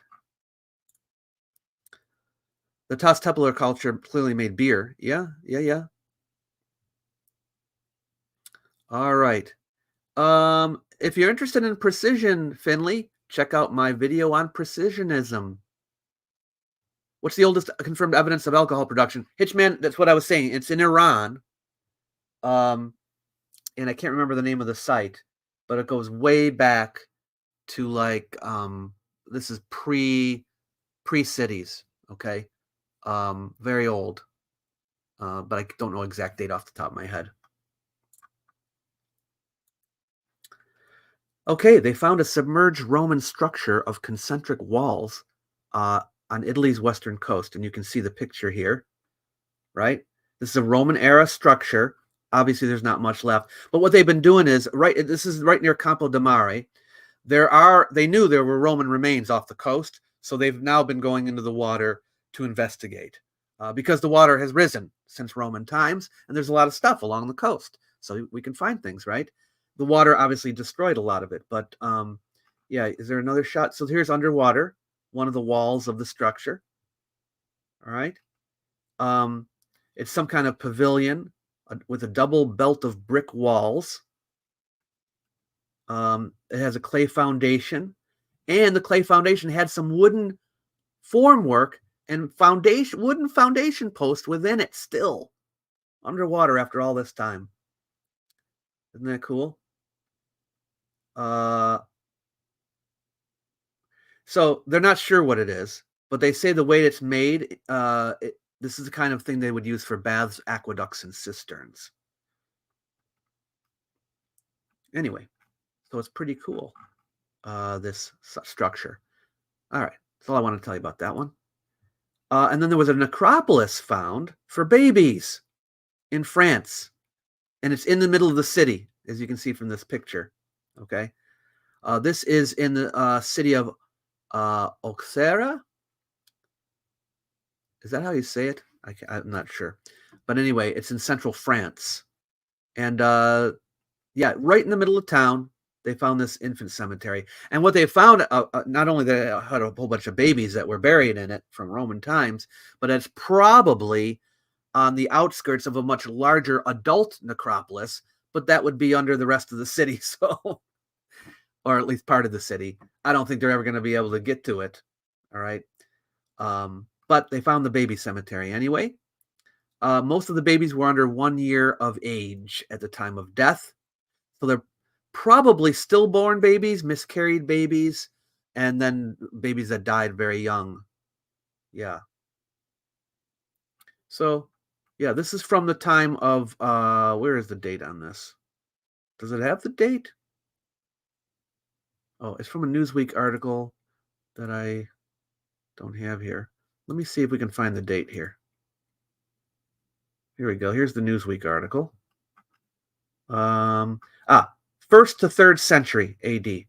The Tepler culture clearly made beer. Yeah. All right. If you're interested in precision, Finley, check out my video on precisionism. What's the oldest confirmed evidence of alcohol production? Hitchman, that's what I was saying. It's in Iran. And I can't remember the name of the site, but it goes way back to like this is pre-cities, okay? Very old. But I don't know exact date off the top of my head. Okay, they found a submerged Roman structure of concentric walls on Italy's western coast, and you can see the picture here, right? This is a Roman era structure. Obviously, there's not much left, but what they've been doing is this is right near Campo de Mare. They knew there were Roman remains off the coast, so they've now been going into the water to investigate because the water has risen since Roman times, and there's a lot of stuff along the coast, so we can find things, right? The water obviously destroyed a lot of it, but yeah, is there another shot? So here's underwater, one of the walls of the structure. All right. It's some kind of pavilion with a double belt of brick walls. It has a clay foundation, and the clay foundation had some wooden formwork and wooden foundation post within it still underwater after all this time. Isn't that cool? So they're not sure what it is, but they say the way it's made, this is the kind of thing they would use for baths, aqueducts, and cisterns. Anyway, so it's pretty cool, this structure. All right, that's all I want to tell you about that one. And then there was an Acropolis found for babies in France, and it's in the middle of the city, as you can see from this picture. Okay, this is in the city of Auxerre. Is that how you say it? I'm not sure, but anyway, it's in central France, and yeah, right in the middle of town, they found this infant cemetery. And what they found, not only they had a whole bunch of babies that were buried in it from Roman times, but it's probably on the outskirts of a much larger adult necropolis, but that would be under the rest of the city, so, or at least part of the city. I don't think they're ever going to be able to get to it, all right? But they found the baby cemetery anyway. Most of the babies were under 1 year of age at the time of death, so they're probably stillborn babies, miscarried babies, and then babies that died very young. Yeah. So, yeah, this is from the time of, where is the date on this? Does it have the date? Oh, it's from a Newsweek article that I don't have here. Let me see if we can find the date here. Here we go. Here's the Newsweek article. 1st to 3rd century AD.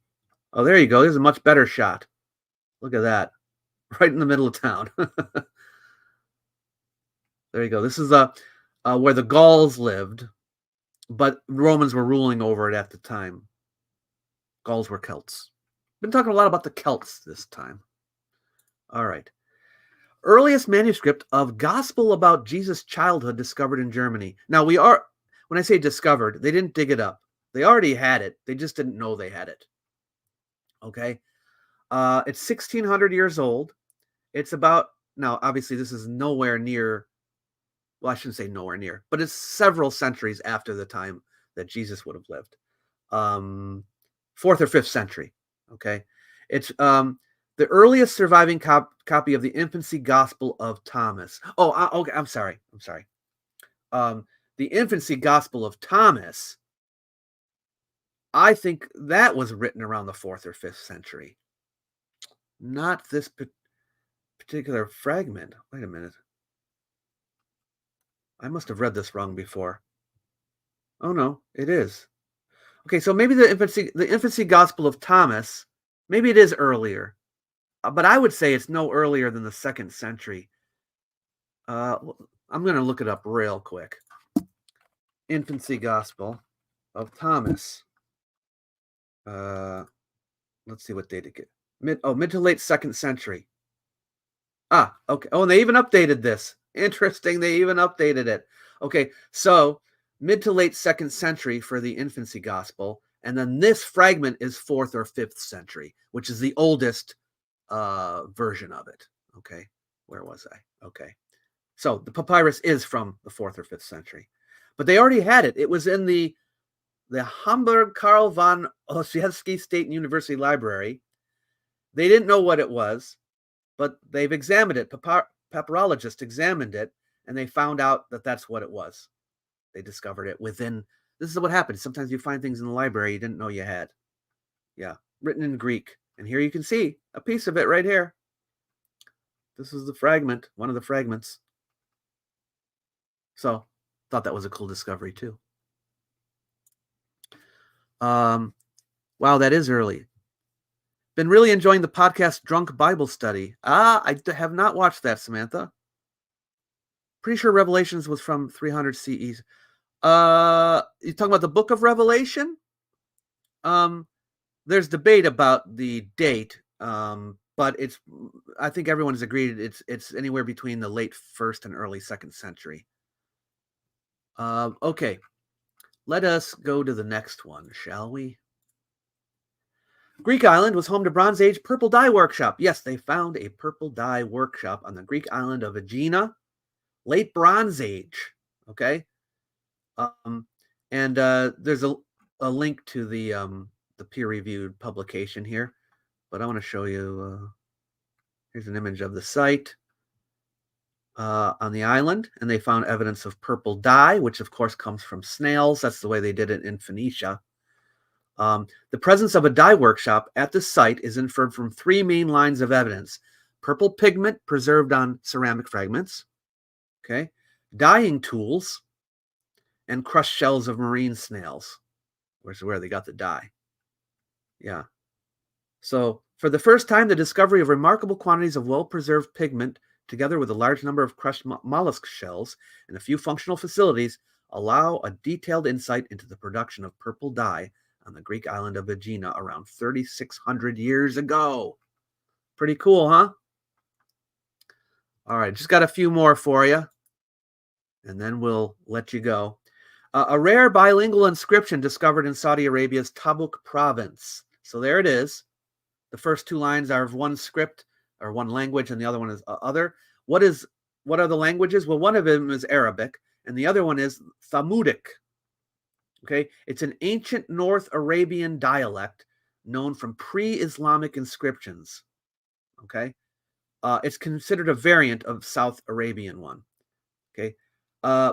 Oh, there you go. There's a much better shot. Look at that. Right in the middle of town. There you go. This is where the Gauls lived, but Romans were ruling over it at the time. Gauls were Celts. Been talking a lot about the Celts this time. All right. Earliest manuscript of Gospel about Jesus' childhood discovered in Germany. Now, when I say discovered, they didn't dig it up. They already had it. They just didn't know they had it. Okay. It's 1,600 years old. It's about, now, obviously, this is nowhere near, well, I shouldn't say nowhere near, but it's several centuries after the time that Jesus would have lived. 4th or 5th century. Okay. It's the earliest surviving copy of the Infancy Gospel of Thomas. Oh, okay. I'm sorry. The Infancy Gospel of Thomas, I think that was written around the 4th or 5th century. Not this particular fragment. Wait a minute. I must have read this wrong before. Oh, no, it is. Okay, so maybe the Infancy Gospel of Thomas, maybe it is earlier. But I would say it's no earlier than the 2nd century. I'm going to look it up real quick. Infancy Gospel of Thomas. Let's see what date it get. Mid to late 2nd century. Okay. Oh, and they even updated this. Interesting. They even updated it. Okay, so mid to late 2nd century for the Infancy Gospel, and then this fragment is 4th or 5th century, which is the oldest version of it. Okay, where was I? Okay, so the papyrus is from the 4th or 5th century, but they already had it. It was in the Hamburg Karl von Ossietzky State University Library. They didn't know what it was, but they've examined it. Papyrologist examined it, and they found out that that's what it was. They discovered it within. This is what happens. Sometimes you find things in the library you didn't know you had. Yeah, written in Greek. And here you can see a piece of it right here. This is the fragment, one of the fragments. So, thought that was a cool discovery too. Wow, that is early. Been really enjoying the podcast Drunk Bible Study. I have not watched that, Samantha. Pretty sure Revelations was from 300 CE. You talking about the Book of Revelation? There's debate about the date, but I think everyone's agreed it's anywhere between the late 1st and early 2nd century. Okay, let us go to the next one, shall we? Greek island was home to Bronze Age purple dye workshop. Yes, they found a purple dye workshop on the Greek island of Aegina, late Bronze Age. Okay, and there's a link to the peer-reviewed publication here, but I want to show you. Here's an image of the site on the island, and they found evidence of purple dye, which of course comes from snails. That's the way they did it in Phoenicia. The presence of a dye workshop at the site is inferred from 3 main lines of evidence: purple pigment preserved on ceramic fragments, okay, dyeing tools, and crushed shells of marine snails, which is where they got the dye. Yeah. So, for the first time, the discovery of remarkable quantities of well-preserved pigment, together with a large number of crushed mollusk shells and a few functional facilities, allow a detailed insight into the production of purple dye on the Greek island of Aegina around 3,600 years ago. Pretty cool, huh? All right, just got a few more for you, and then we'll let you go. A rare bilingual inscription discovered in Saudi Arabia's Tabuk province. So there it is. The first 2 lines are of one script or one language, and the other one is other. What are the languages? Well, one of them is Arabic, and the other one is Thamudic. Okay, it's an ancient North Arabian dialect known from pre-Islamic inscriptions. Okay, it's considered a variant of South Arabian one. Okay,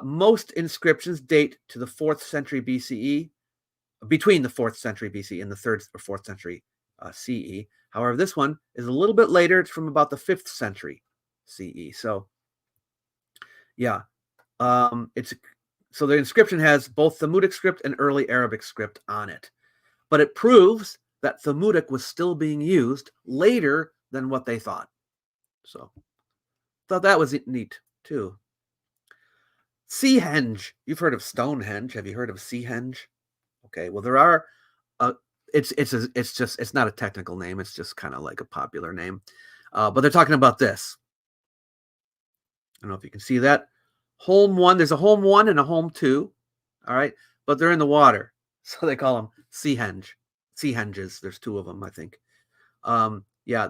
most inscriptions date to the 4th century BCE, between the 4th century BCE and the 3rd or 4th century CE. However, this one is a little bit later. It's from about the 5th century CE. So, yeah, so the inscription has both Thamudic script and early Arabic script on it, but it proves that Thamudic was still being used later than what they thought. So, thought that was neat too. Seahenge. You've heard of Stonehenge. Have you heard of Seahenge? Okay, well, there are It's not a technical name. It's just kind of like a popular name. But they're talking about this. I don't know if you can see that. Home 1, there's a home 1 and a home 2. All right. But they're in the water. So they call them sea henges. There's 2 of them, I think. Yeah.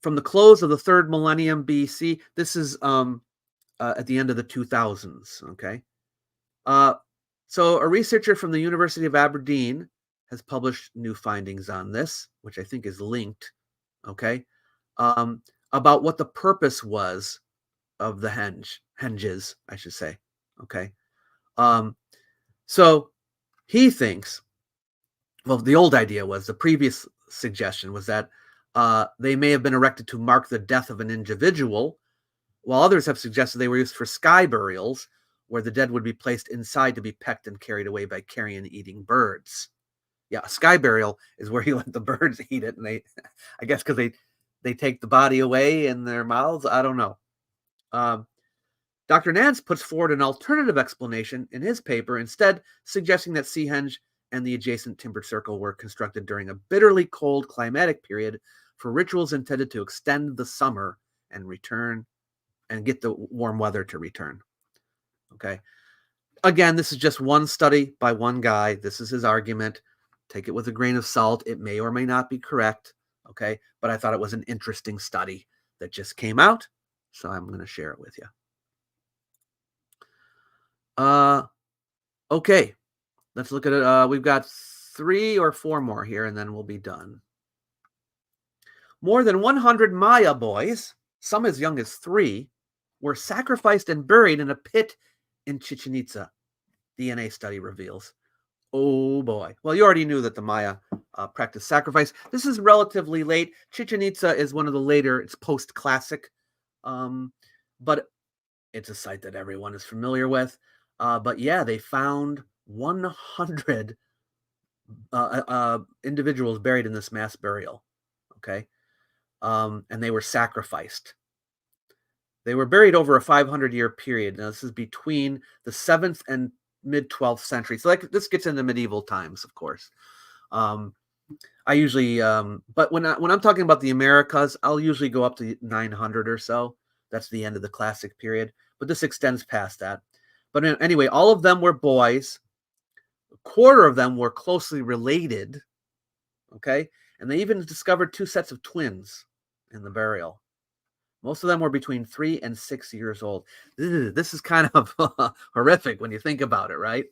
From the close of the 3rd millennium BC, this is at the end of the 2000s. Okay. So a researcher from the University of Aberdeen has published new findings on this, which I think is linked, okay, about what the purpose was of the henges, I should say, okay. So he thinks, well, the old idea was, the previous suggestion was that they may have been erected to mark the death of an individual, while others have suggested they were used for sky burials, where the dead would be placed inside to be pecked and carried away by carrion-eating birds. Yeah, a sky burial is where you let the birds eat it, and they, I guess, because they take the body away in their mouths. I don't know. Dr. Nance puts forward an alternative explanation in his paper, instead suggesting that Seahenge and the adjacent timbered circle were constructed during a bitterly cold climatic period for rituals intended to extend the summer and return and get the warm weather to return. Okay. Again, this is just one study by one guy. This is his argument. Take it with a grain of salt. It may or may not be correct. Okay. But I thought it was an interesting study that just came out. So I'm going to share it with you. Okay. Let's look at it. We've got 3 or 4 more here, and then we'll be done. More than 100 Maya boys, some as young as 3, were sacrificed and buried in a pit in Chichen Itza, DNA study reveals. Oh boy. Well, you already knew that the Maya practiced sacrifice. This is relatively late. Chichen Itza is one of the later, it's post-classic, but it's a site that everyone is familiar with. But yeah, they found 100 individuals buried in this mass burial. Okay. And they were sacrificed. They were buried over a 500-year period. Now, this is between the 7th and mid-12th century. So this gets into medieval times, of course. I usually, but when I'm talking about the Americas, I'll usually go up to 900 or so. That's the end of the classic period. But this extends past that. But anyway, all of them were boys. A quarter of them were closely related. Okay? And they even discovered 2 sets of twins in the burial. Most of them were between 3 and 6 years old. This is kind of horrific when you think about it, right?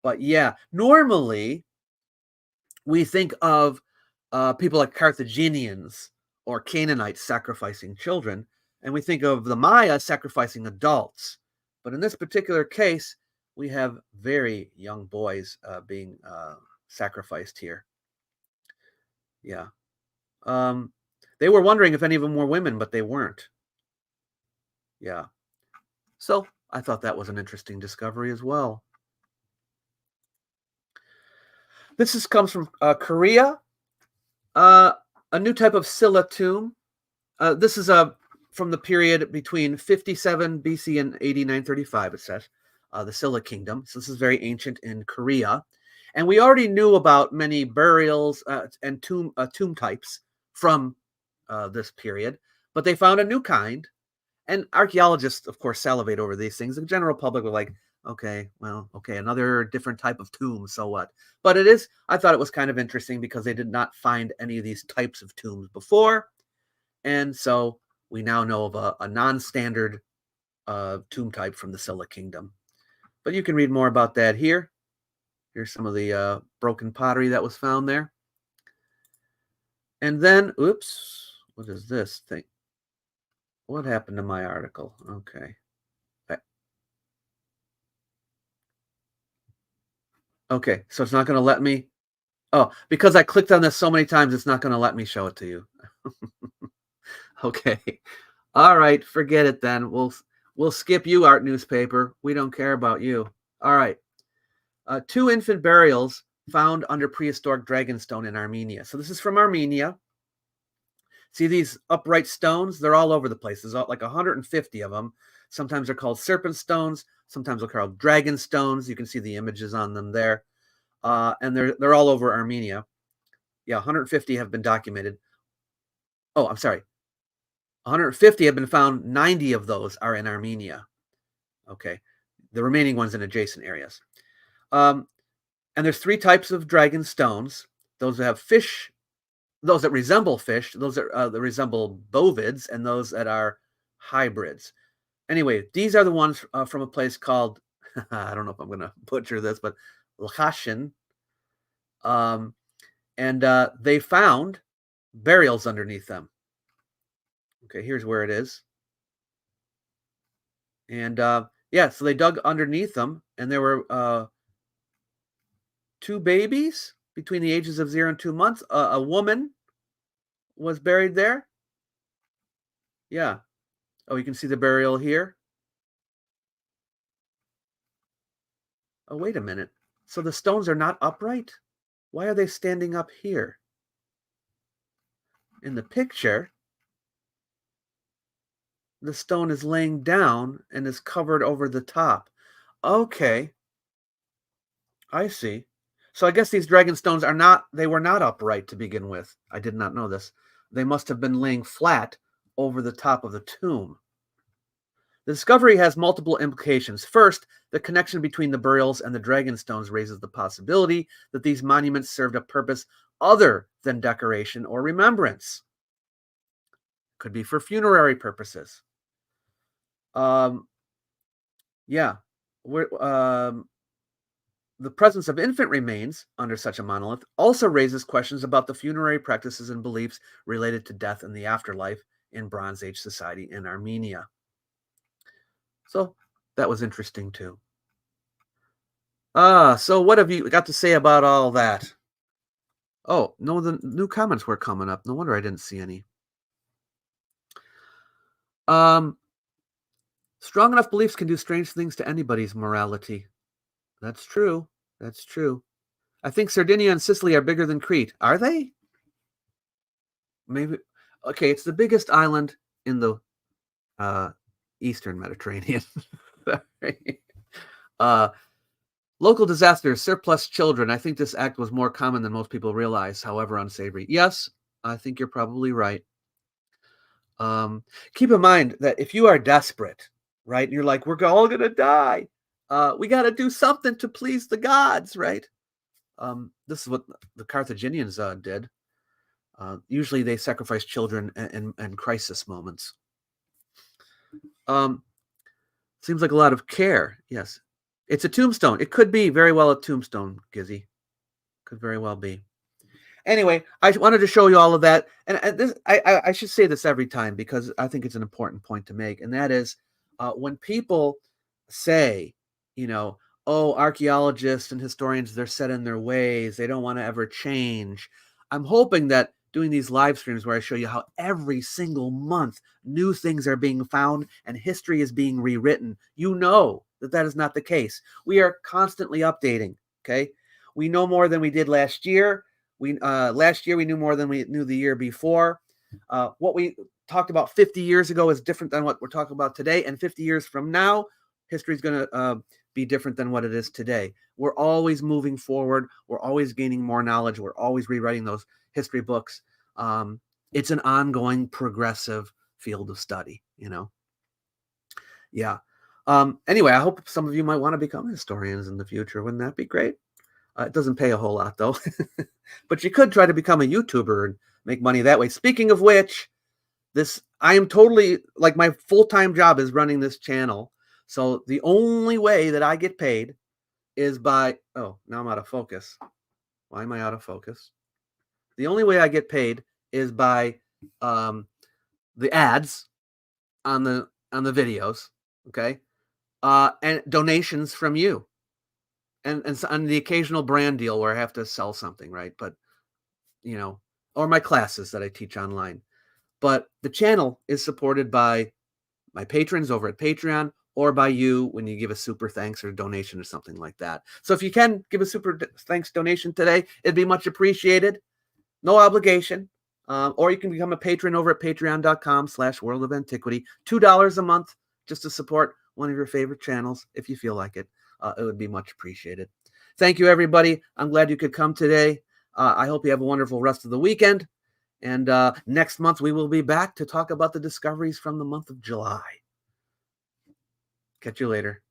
But yeah, normally we think of people like Carthaginians or Canaanites sacrificing children, and we think of the Maya sacrificing adults. But in this particular case, we have very young boys being sacrificed here. Yeah. They were wondering if any of them were women, but they weren't. Yeah. So I thought that was an interesting discovery as well. This comes from Korea, a new type of Silla tomb. This is from the period between 57 BC and 8935, it says, the Silla Kingdom. So this is very ancient in Korea. And we already knew about many burials and tomb types from this period, but they found a new kind. And archaeologists, of course, salivate over these things. The general public were like, okay, another different type of tomb, so what? But I thought it was kind of interesting because they did not find any of these types of tombs before. And so we now know of a non-standard tomb type from the Silla Kingdom. But you can read more about that here. Here's some of the broken pottery that was found there. And then, oops, what is this thing? What happened to my article? Okay. Okay, so it's not going to let me. Oh, because I clicked on this so many times, it's not going to let me show it to you. Okay. All right, forget it then. We'll skip you, art newspaper. We don't care about you. All right. 2 infant burials found under prehistoric dragonstone in Armenia. So this is from Armenia. See these upright stones? They're all over the place. There's like 150 of them. Sometimes they're called serpent stones. Sometimes they're called dragon stones. You can see the images on them there. And they're all over Armenia. Yeah, 150 have been documented. Oh, I'm sorry. 150 have been found. 90 of those are in Armenia. Okay. The remaining ones in adjacent areas. And there's 3 types of dragon stones. Those that have fish, those that resemble fish, those that resemble bovids, and those that are hybrids. Anyway, these are the ones from a place called, I don't know if I'm going to butcher this, but Lhashin. And they found burials underneath them. Okay, here's where it is. And yeah, so they dug underneath them, and there were 2 babies between the ages of 0 and 2 months. A woman was buried there. Yeah. Oh, you can see the burial here. Oh, wait a minute. So the stones are not upright? Why are they standing up here? In the picture, the stone is laying down and is covered over the top. Okay. I see. So I guess these dragon stones they were not upright to begin with. I did not know this. They must have been laying flat over the top of the tomb. The discovery has multiple implications. First, the connection between the burials and the dragon stones raises the possibility that these monuments served a purpose other than decoration or remembrance. Could be for funerary purposes. Yeah. The presence of infant remains under such a monolith also raises questions about the funerary practices and beliefs related to death and the afterlife in Bronze Age society in Armenia. So that was interesting too. So what have you got to say about all that? Oh, no, the new comments were coming up. No wonder I didn't see any. Strong enough beliefs can do strange things to anybody's morality. That's true. That's true. I think Sardinia and Sicily are bigger than Crete. Are they? Maybe. Okay, it's the biggest island in the Eastern Mediterranean. Local disasters, surplus children. I think this act was more common than most people realize, however unsavory. Yes, I think you're probably right. Keep in mind that if you are desperate, right, and you're like, we're all going to die, we got to do something to please the gods, right? This is what the Carthaginians did. Usually they sacrifice children in crisis moments. Seems like a lot of care. Yes. It's a tombstone. It could be very well a tombstone, Gizzy. Could very well be. Anyway, I wanted to show you all of that. And this, I should say this every time because I think it's an important point to make. And that is when people say, oh, archaeologists and historians, they're set in their ways. They don't want to ever change. I'm hoping that doing these live streams where I show you how every single month new things are being found and history is being rewritten, that is not the case. We are constantly updating, okay? We know more than we did last year. Last year we knew more than we knew the year before. What we talked about 50 years ago is different than what we're talking about today, and 50 years from now, history is going to be different than what it is today. We're always moving forward. We're always gaining more knowledge. We're always rewriting those history books. It's an ongoing, progressive field of study, Yeah. Anyway, I hope some of you might want to become historians in the future. Wouldn't that be great? It doesn't pay a whole lot, though. But you could try to become a YouTuber and make money that way. Speaking of which, I am totally, like, my full-time job is running this channel. So the only way that I get paid is by, oh, now I'm out of focus. Why am I out of focus? The only way I get paid is by the ads on the videos, okay? And donations from you. And the occasional brand deal where I have to sell something, right? But, or my classes that I teach online. But the channel is supported by my patrons over at Patreon or by you when you give a super thanks or donation or something like that. So if you can give a super thanks donation today, it'd be much appreciated. No obligation. Or you can become a patron over at patreon.com/World of Antiquity. $2 a month just to support one of your favorite channels if you feel like it. It would be much appreciated. Thank you, everybody. I'm glad you could come today. I hope you have a wonderful rest of the weekend. And next month, we will be back to talk about the discoveries from the month of July. Catch you later.